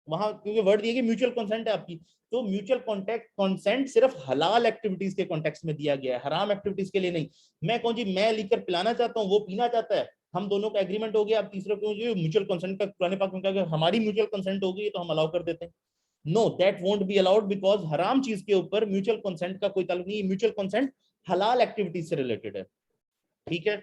वहां क्योंकि वर्ड दिया कि म्यूचुअल कंसेंट है आपकी, तो म्यूचुअल कॉन्टेक्ट कंसेंट सिर्फ हलाल एक्टिविटीज के कॉन्टेक्स्ट में दिया गया है, हराम एक्टिविटीज के लिए नहीं. मैं कहूं जी मैं लीकर पिलाना चाहता हूं, वो पीना चाहता है, हम दोनों का एग्रीमेंट हो गया. अब तीसरा क्यों जी म्यूचुअल कंसेंट का कुरान पाक में कहा कि हमारी म्यूचुअल कंसेंट होगी तो हम अलाउ कर देते हैं. No, that won't be allowed because हराम चीज के ऊपर म्यूचुअल कंसेंट का कोई ताल्लुक नहीं, म्यूचुअल कंसेंट हलाल एक्टिविटी से रिलेटेड है, ठीक है।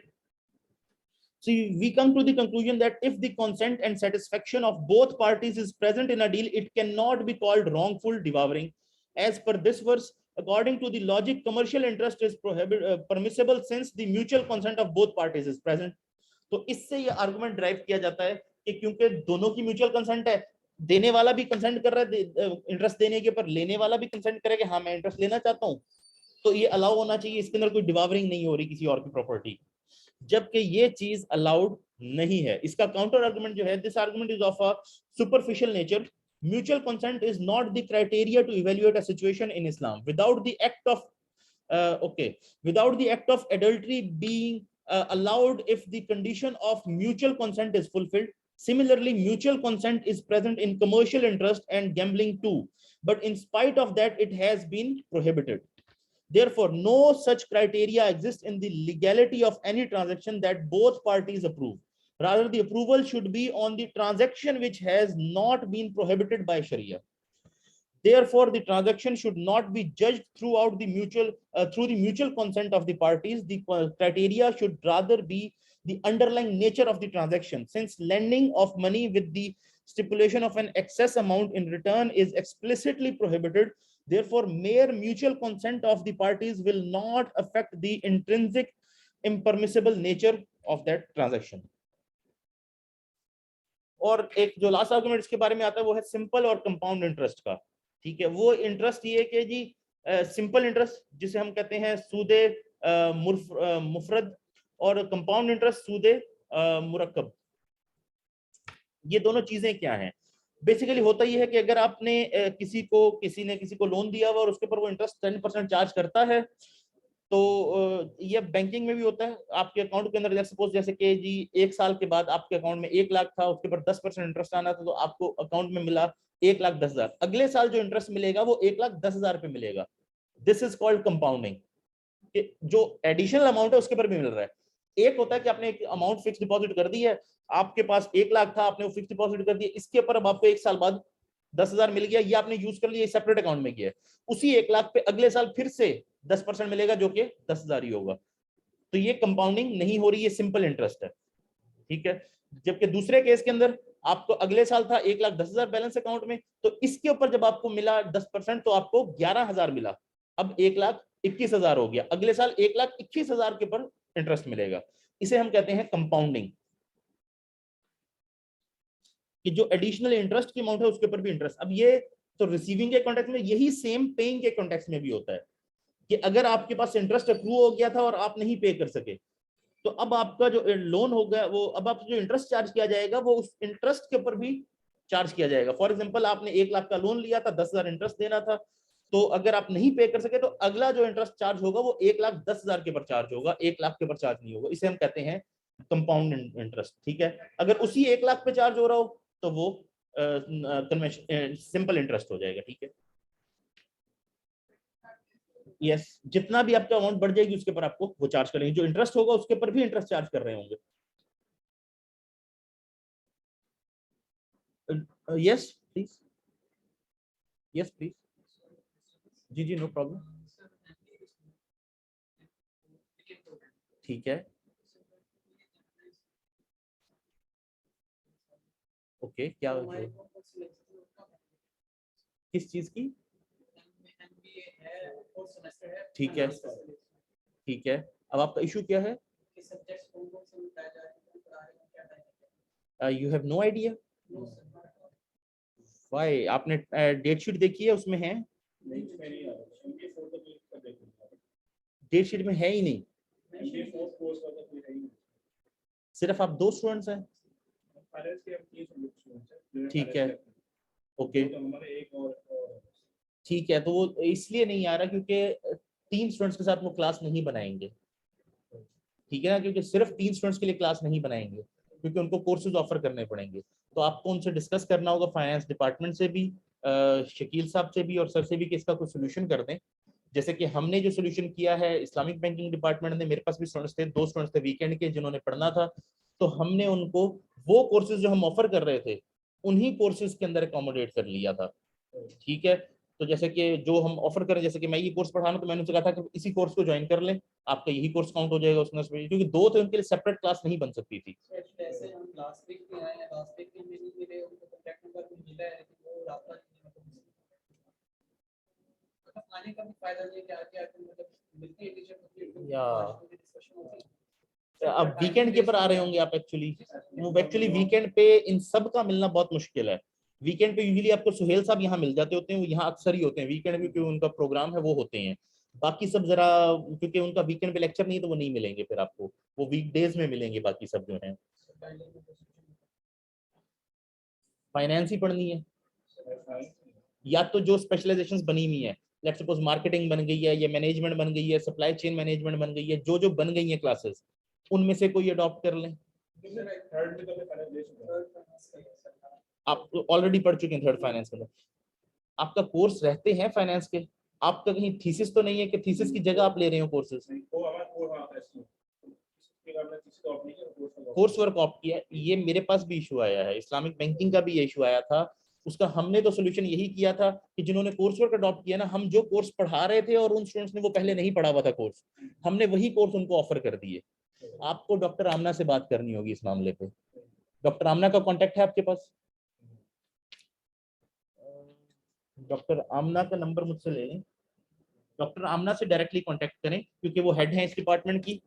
So we come to the conclusion that if the consent and satisfaction of both parties is present in a deal, it cannot be called wrongful devouring. As per this verse, according to the logic, commercial interest is permissible since the mutual consent of both parties is present. तो इससे ये argument drive किया जाता है कि क्योंकि दोनों की म्यूचुअल कंसेंट है, देने वाला भी कंसेंट कर रहा है इंटरेस्ट देने के ऊपर, लेने वाला भी कंसेंट करेगा हाँ मैं इंटरेस्ट लेना चाहता हूँ, तो ये अलाउ होना चाहिए, इसके अंदर कोई डिवावरिंग नहीं हो रही किसी और की प्रॉपर्टी, जबकि ये चीज अलाउड नहीं है। इसका काउंटर आर्गुमेंट जो है, this argument is of a superficial nature. Mutual consent is not the criteria to evaluate a situation in Islam without the act of without the act of adultery being allowed if the condition of mutual consent is fulfilled. Similarly, mutual consent is present in commercial interest and gambling too, but in spite of that it has been prohibited. Therefore, no such criteria exists in the legality of any transaction that both parties approve. Rather, the approval should be on the transaction which has not been prohibited by Sharia. Therefore, the transaction should not be judged through the mutual consent of the parties. The criteria should rather be the underlying nature of the transaction. Since lending of money with the stipulation of an excess amount in return is explicitly prohibited, therefore, mere mutual consent of the parties will not affect the intrinsic impermissible nature of that transaction. और एक जो last argument इसके बारे में आता है वो है सिंपल और कंपाउंड इंटरेस्ट का, ठीक है। वो इंटरेस्ट ये कि जी सिंपल इंटरेस्ट जिसे हम कहते हैं सूदे मुफरद, और कंपाउंड इंटरेस्ट सूदे मुरक्कब। ये दोनों चीजें क्या हैं? बेसिकली होता ही है कि अगर आपने किसी ने किसी को लोन दिया हुआ और उसके ऊपर वो इंटरेस्ट 10% चार्ज करता है, तो ये बैंकिंग में भी होता है। आपके अकाउंट के अंदर सपोज जैसे कि जी 1 साल के बाद आपके अकाउंट में 1 लाख था, उसके ऊपर 10% इंटरेस्ट आना था, तो आपको अकाउंट में मिला 1,10,000। अगले साल जो इंटरेस्ट मिलेगा वो 1,10,000 पे मिलेगा। दिस इज कॉल्ड कंपाउंडिंग, जो एडिशनल अमाउंट है उसके ऊपर भी मिल रहा है। एक होता है कि आपने एक अमाउंट फिक्स डिपॉजिट कर दी है, आपके पास 1 लाख था, आपने वो फिक्स डिपॉजिट कर दिया, इसके ऊपर अब आपको 1 साल बाद 10,000 मिल गया, ये आपने यूज कर लिया, सेपरेट अकाउंट में किया। उसी 1 लाख पे अगले साल फिर से 10% मिलेगा जो कि 10,000 ही होगा। तो ये कंपाउंडिंग नहीं हो रही, ये सिंपल इंटरेस्ट है, ठीक है। जबकि दूसरे केस के अंदर आपको अगले साल था 1,10,000 बैलेंस अकाउंट में, तो इसके ऊपर जब आपको मिला 10% तो आपको 11,000 मिला, अब 1,21,000 हो गया। अगले साल 1,21,000 के ऊपर इंटरेस्ट मिलेगा। इसे हम कहते हैं कंपाउंडिंग, कि जो एडिशनल इंटरेस्ट की अमाउंट है उसके ऊपर भी इंटरेस्ट। अब ये तो रिसीविंग के कॉन्टेक्स्ट में, यही सेम पेइंग के कॉन्टेक्स्ट में भी होता है कि अगर आपके पास इंटरेस्ट अक्रू हो गया था और आप नहीं पे कर सके, तो अब आपका जो लोन होगा वो अब आप जो इंटरेस्ट चार्ज किया जाएगा वो उस इंटरेस्ट के ऊपर भी चार्ज किया जाएगा। फॉर एग्जांपल आपने 1 लाख का लोन लिया था, 10,000 इंटरेस्ट देना था, तो अगर आप नहीं पे कर सके तो अगला जो इंटरेस्ट चार्ज होगा वो 1,10,000 के ऊपर चार्ज होगा, 1 लाख के ऊपर चार्ज नहीं होगा। इसे हम कहते हैं कंपाउंड इंटरेस्ट, ठीक है। अगर उसी 1 लाख पे चार्ज हो रहा हो तो वो सिंपल इंटरेस्ट हो जाएगा, ठीक है। यस, जितना भी आपका अमाउंट बढ़ जाएगी उसके ऊपर आपको वो चार्ज करेंगे, जो इंटरेस्ट होगा उसके ऊपर भी इंटरेस्ट चार्ज कर रहे होंगे। यस प्लीज, यस प्लीज, जी जी नो प्रॉब्लम, ठीक है। ओके, क्या किस चीज की? ठीक है, ठीक है। अब आपका इशू क्या है? You have no idea why? आपने डेट शीट देखी है, उसमें है? डेट शीट में है ही नहीं, सिर्फ आप 2 स्टूडेंट्स हैं, ठीक है, ओके, ठीक है। तो वो इसलिए नहीं आ रहा क्योंकि 3 स्टूडेंट्स के साथ वो क्लास नहीं बनाएंगे, ठीक है ना, क्योंकि सिर्फ 3 स्टूडेंट्स के लिए क्लास नहीं बनाएंगे, क्योंकि उनको कोर्सेज ऑफर करने पड़ेंगे। तो आपको उनसे डिस्कस करना होगा, फाइनेंस डिपार्टमेंट से भी, शकील साहब से भी और सर से भी, कि इसका कोई सोल्यूशन कर दें। जैसे कि हमने जो सोल्यूशन किया है इस्लामिक बैंकिंग डिपार्टमेंट ने, मेरे पास भी स्टूडेंट्स थे, 2 स्टूडेंट्स थे वीकेंड के जिन्होंने पढ़ना था, तो हमने उनको वो कोर्सेज जो हम ऑफर कर रहे थे उन्हीं कोर्सेज के अंदर अकोमोडेट कर लिया था। ठीक है। तो जैसे कि जो हम ऑफर करें, जैसे कि मैं ये कोर्स पढ़ा रहा हूं, तो मैंने उनसे कहा था कि इसी कोर्स को ज्वाइन कर लें, आपका यही कोर्स काउंट हो जाएगा उसमें, क्योंकि दो थे उनके लिए सेपरेट क्लास नहीं बन सकती थी। ऐसे हम लास्ट वीक में आए हैं, लास्ट वीक में नहीं मिले, उनको कांटेक्ट नंबर भी मिला है लेकिन वो रास्ता नहीं मतलब आने का भी फायदा नहीं है कि आके आके मतलब मिलती है टीचर या डिस्कशन होती है। अब वीकेंड के पर आ रहे होंगे आप एक्चुअली, वो एक्चुअली वीकेंड पे इन सब का मिलना बहुत मुश्किल है। वीकेंड पे यूजुअली आपको सुहेल साहब यहाँ मिल जाते होते हैं, वो यहाँ अक्सर ही होते हैं वीकेंड पे, क्योंकि उनका प्रोग्राम है वो होते हैं। बाकी सब जरा, क्योंकि उनका वीकेंड पे लेक्चर नहीं है तो वो नहीं मिलेंगे फिर आपको, वो वीकडेज में मिलेंगे बाकी सब जो है। फाइनेंस ही पढ़नी है, या तो जो स्पेशलाइजेशंस बनी हुई है, लेट्स सपोज मार्केटिंग बन गई है, या मैनेजमेंट बन गई है, सप्लाई चेन मैनेजमेंट बन गई है, जो जो बन गई है क्लासेस, उनमें से कोई अडॉप्ट कर लें। आप ऑलरेडी पढ़ चुके हैं थर्ड फाइनेंस के अंदर, आपका कोर्स रहते हैं फाइनेंस के, आपका कहीं थीसिस तो नहीं है कि थीसिस की जगह आप ले रहे हो कोर्सेज? कोर्स वर्क ऑप्ट किया है, ये मेरे पास भी इशू आया है, इस्लामिक बैंकिंग का भी ये इशू आया था। उसका हमने तो सोल्यूशन यही किया था कि जिन्होंने कोर्स वर्क अडॉप्ट किया ना, हम जो कोर्स पढ़ा रहे थे और उन स्टूडेंट्स ने वो पहले नहीं पढ़ा हुआ था कोर्स, हमने वही कोर्स उनको ऑफर कर दिए। आपको डॉक्टर आमना से बात करनी होगी इस मामले पे। डॉक्टर आमना का कॉन्टेक्ट है आपके पास? डॉक्टर आमना का नंबर मुझसे ले लें, डॉक्टर आमना से डायरेक्टली कांटेक्ट करें, क्योंकि वो हेड है इस डिपार्टमेंट की।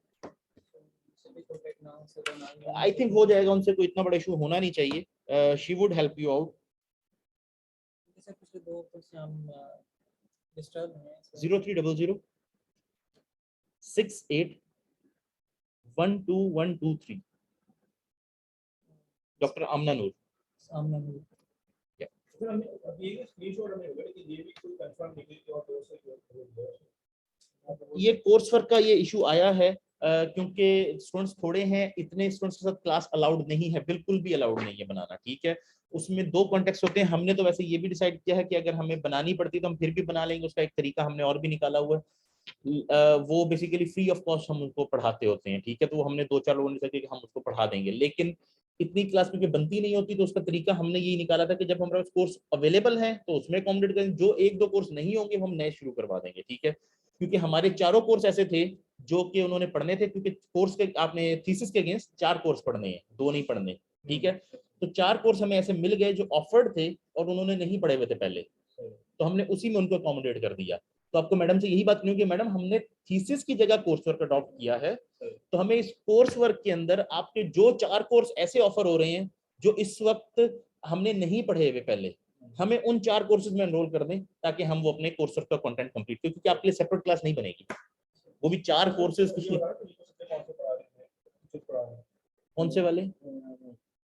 आई थिंक हो जाएगा उनसे, कोई इतना बड़ा इशू होना नहीं चाहिए। She would help you out. पिछले 2 हफ्तों से हम डिस्टर्ब हैं 0300681223 डॉक्टर आमना नूर। सामने में ये कोर्स वर्क का ये इशू आया है, क्योंकि स्टूडेंट्स थोड़े हैं, इतने स्टूडेंट्स के साथ क्लास अलाउड नहीं है, बिल्कुल भी अलाउड नहीं है बनाना, ठीक है। उसमें दो कॉन्टेक्स्ट होते हैं, हमने तो वैसे ये भी डिसाइड किया है कि अगर हमें बनानी पड़ती तो हम फिर भी बना लेंगे, उसका एक तरीका हमने और भी निकाला हुआ है। वो बेसिकली फ्री ऑफ कॉस्ट हम उनको पढ़ाते होते हैं, ठीक है। तो हमने दो चार लोगों ने सके कि हम उसको पढ़ा देंगे, लेकिन इतनी क्लास क्योंकि बनती नहीं होती, तो उसका तरीका हमने यही निकाला था कि जब हमारा कोर्स अवेलेबल है तो उसमें अकोमोडेट करें, जो एक दो कोर्स नहीं होंगे हम नए शुरू करवा देंगे, ठीक है। क्योंकि हमारे चारों कोर्स ऐसे थे जो कि उन्होंने पढ़ने थे, क्योंकि कोर्स के आपने थीसिस के अगेंस्ट 4 कोर्स पढ़ने हैं, 2 नहीं पढ़ने, ठीक है। तो 4 कोर्स हमें ऐसे मिल गए जो ऑफर्ड थे और उन्होंने नहीं पढ़े हुए थे पहले, तो हमने उसी में उनको अकोमोडेट कर दिया। तो आपको मैडम से यही बात नहीं कि मैडम हमने थीसिस की जगह कोर्स वर्क अडॉप्ट किया है, तो हमें इस कोर्स वर्क के अंदर आपके जो 4 कोर्स ऐसे ऑफर हो रहे हैं जो इस वक्त हमने नहीं पढ़े हुए पहले, हमें उन 4 कोर्सेज में एनरोल कर दें, ताकि हम वो अपने कोर्स वर्क का कंटेंट कंप्लीट करें, क्योंकि आपके लिए सेपरेट क्लास नहीं बनेगी, वो भी 4 कोर्सेज। कौन से वाले?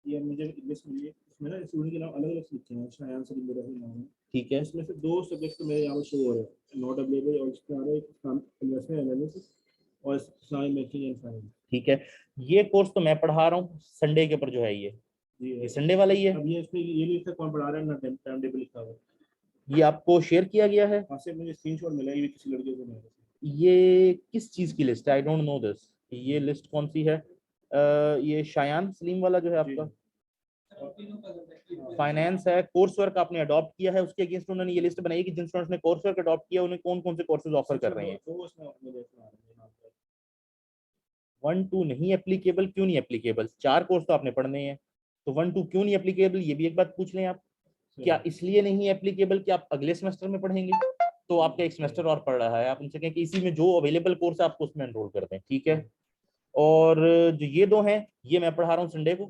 ये मुझे लिस्ट मिली है, इसमें ना स्टूडेंट के नाम अलग-अलग लिखे हैं, शायान सलीम मेरा ही नाम है। ठीक है, इसमें से 2 सब्जेक्ट तो मेरे यहाँ पे शो हो रहे हैं, नॉट अवेलेबल, और इसमें आ रहा है इन्वेस्टमेंट एनालिसिस और इस्लामिक बैंकिंग एंड फाइनेंस। ठीक है, ये कोर्स तो मैं पढ़ा रहा हूँ संडे के ऊपर जो है, ये संडे वाला ही है। अब ये इसमें ये लिस्ट है कौन पढ़ा रहा है ना, टाइम टेबल लिखा हुआ है। ये आपको शेयर किया गया है? वहाँ से मुझे स्क्रीनशॉट मिला है, ये किसी लड़के को मिला है। ये किस चीज की लिस्ट है? आई डोंट नो दिस, ये लिस्ट कौन सी है? ये शायान सलीम वाला जो है आपका फाइनेंस है, कोर्स वर्क आपने अडॉप्ट किया है, उसके अगेंस्ट उन्होंने ये लिस्ट बनाई कि जिन स्टूडेंट्स ने कोर्स वर्क अडॉप्ट किया उन्हें कौन कौन से कोर्सेज ऑफर कर रहे हैं। 1-2 नहीं एप्लीकेबल, क्यों नहीं एप्लीकेबल? 4 कोर्स तो आपने पढ़ने हैं, तो 1-2 क्यों नहीं एप्लीकेबल, ये भी एक बात पूछ लें आप। क्या इसलिए नहीं एप्लीकेबल कि आप अगले सेमेस्टर में पढ़ेंगे, तो आपका एक सेमेस्टर और पढ़ रहा है, आप उनसे कहें कि इसी में जो अवेलेबल कोर्स है आपको उसमें एनरोल कर दें, ठीक है। और जो ये 2 हैं ये मैं पढ़ा रहा हूँ संडे को,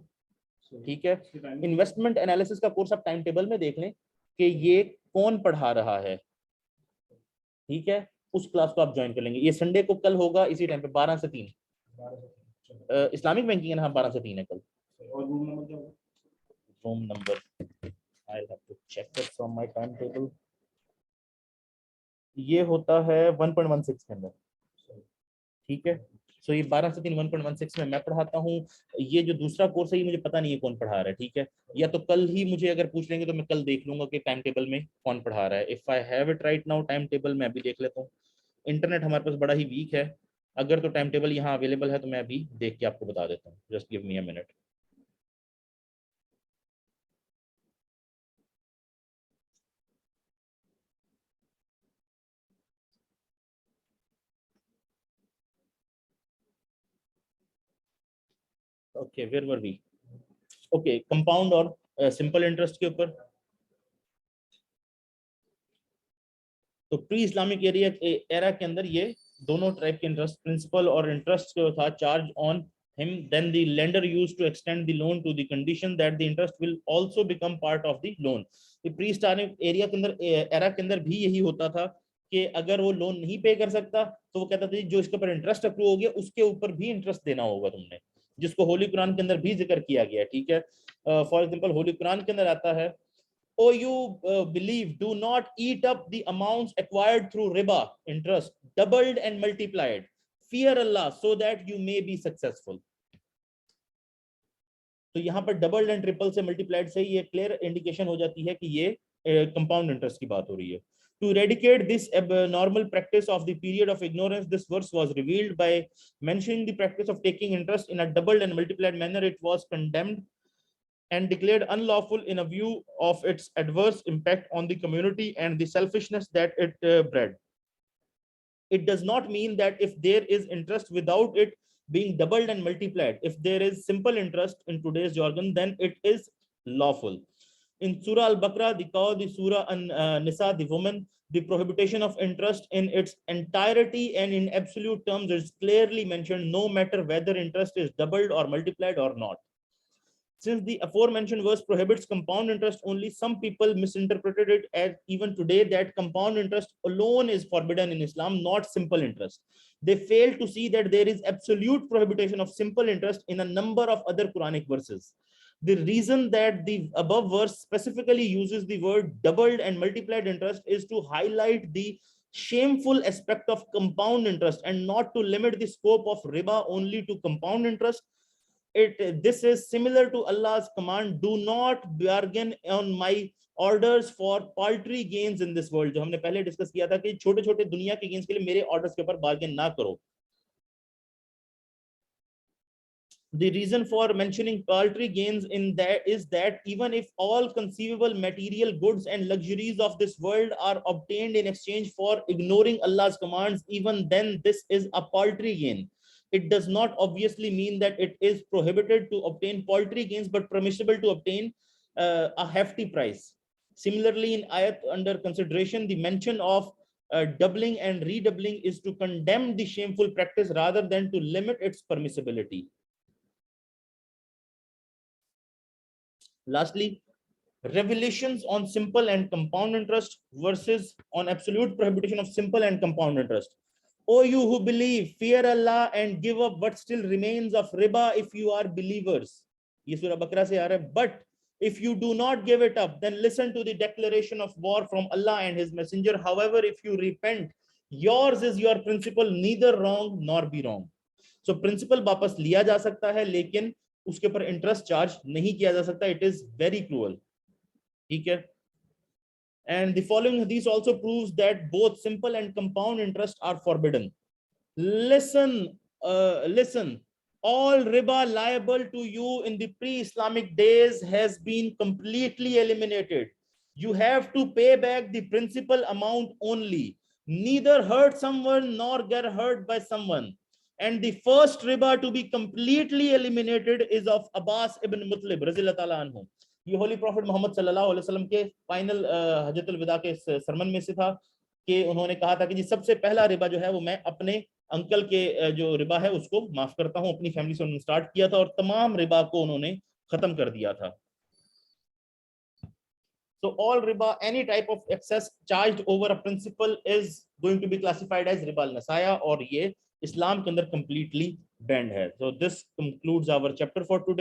ठीक है। इन्वेस्टमेंट एनालिसिस का कोर्स आप टाइम टेबल में देख लें कि ये कौन पढ़ा रहा है, ठीक है, उस क्लास को आप ज्वाइन कर लेंगे। ये संडे को कल होगा इसी टाइम पे 12 से 3। इस्लामिक बैंकिंग है ना, 12 से 3 है कल। और रूम नंबर क्या होगा? Room number I have to check it from my time table. ये होता है 1.16 के अंदर, ठीक है। सो ये 12 से 3 1.16 में मैं पढ़ाता हूँ। ये जो दूसरा कोर्स है ये मुझे पता नहीं है कौन पढ़ा रहा है, ठीक है। या तो कल ही मुझे अगर पूछ लेंगे तो मैं कल देख लूंगा कि टाइम टेबल में कौन पढ़ा रहा है। If I have it right now time table मैं अभी देख लेता हूँ। इंटरनेट हमारे पास बड़ा ही वीक है, अगर तो टाइम टेबल यहाँ अवेलेबल है तो मैं अभी देख के आपको बता देता हूँ। Just give me a minute. Okay, where were we? Okay, compound और simple interest के ऊपर. तो प्री इस्लामिक एरा के अंदर ये दोनों टाइप के इंटरेस्ट, प्रिंसिपल और इंटरेस्ट जो था, charge on him, then the lender used to extend the loan to the condition that the interest will also become part of the loan. Pre Islamic area के अंदर, era के अंदर भी यही होता था कि अगर वो लोन नहीं पे कर सकता तो वो कहता था जो इसके ऊपर इंटरेस्ट अक्रू हो गया उसके ऊपर भी इंटरेस्ट देना होगा तुमने, जिसको होली कुरान के अंदर भी जिक्र किया गया. ठीक है, फॉर एग्जांपल होली कुरान के अंदर आता है, Oh, you believe, do not eat up the amounts acquired through riba, interest, doubled and multiplied. Fear Allah so that you may be successful. तो यहाँ पर डबल्ड एंड ट्रिपल से मल्टीप्लाइड से ये क्लियर इंडिकेशन हो जाती है कि ये कंपाउंड इंटरेस्ट की बात हो रही है. To eradicate this abnormal practice of the period of ignorance, this verse was revealed by mentioning the practice of taking interest in a doubled and multiplied manner. It was condemned and declared unlawful in a view of its adverse impact on the community and the selfishness that it bred. It does not mean that if there is interest without it being doubled and multiplied, if there is simple interest in today's jargon, then it is lawful. In Surah Al-Baqarah, the Surah An-Nisa, the woman, the prohibition of interest in its entirety and in absolute terms is clearly mentioned, no matter whether interest is doubled or multiplied or not. Since the aforementioned verse prohibits compound interest only, some people misinterpreted it as even today that compound interest alone is forbidden in Islam, not simple interest. They fail to see that there is absolute prohibition of simple interest in a number of other Quranic verses. The reason that the above verse specifically uses the word doubled and multiplied interest is to highlight the shameful aspect of compound interest and not to limit the scope of riba only to compound interest. This is similar to Allah's command, do not bargain on my orders for paltry gains in this world. जो हमने पहले discuss किया था कि छोटे छोटे दुनिया के गेन्स के लिए मेरे ऑर्डर्स के ऊपर बार्गेन ना करो. The reason for mentioning paltry gains in that is that even if all conceivable material goods and luxuries of this world are obtained in exchange for ignoring Allah's commands, even then this is a paltry gain. It does not obviously mean that it is prohibited to obtain paltry gains, but permissible to obtain a hefty price. Similarly, in ayat under consideration, the mention of doubling and redoubling is to condemn the shameful practice rather than to limit its permissibility. Lastly, revelations on simple and compound interest versus on absolute prohibition of simple and compound interest. O you who believe, fear Allah and give up what still remains of riba if you are believers. Ye Surah Baqarah se aa raha hai. But if you do not give it up, then listen to the declaration of war from Allah and His Messenger. However, if you repent, yours is your principle, neither wrong nor be wrong. So principle वापस लिया जा सकता है, लेकिन उसके ऊपर interest charge नहीं किया जा सकता. It is very cruel. ठीक है. And the following hadith also proves that both simple and compound interest are forbidden. Listen, all riba liable to you in the pre-Islamic days has been completely eliminated. You have to pay back the principal amount only. Neither hurt someone nor get hurt by someone. And the first riba to be completely eliminated is of Abbas ibn Muttalib radhiyallahu ta'ala anhu. ये holy prophet Mohammad सल्लल्लाहु अलैहि वसल्लम के final हजतुल विदा के सरमन में से था कि उन्होंने कहा था कि जी सबसे पहला रिबा जो है वो मैं अपने अंकल के जो रिबा है उसको माफ करता हूं. अपनी फैमिली से उन्होंने स्टार्ट किया था और तमाम रिबा को उन्होंने खत्म कर दिया था. So all riba, any type of excess charged over a principal is going to be classified as riba al-nasaya, और ये इस्लाम के अंदर completely banned है. So this concludes our chapter for today.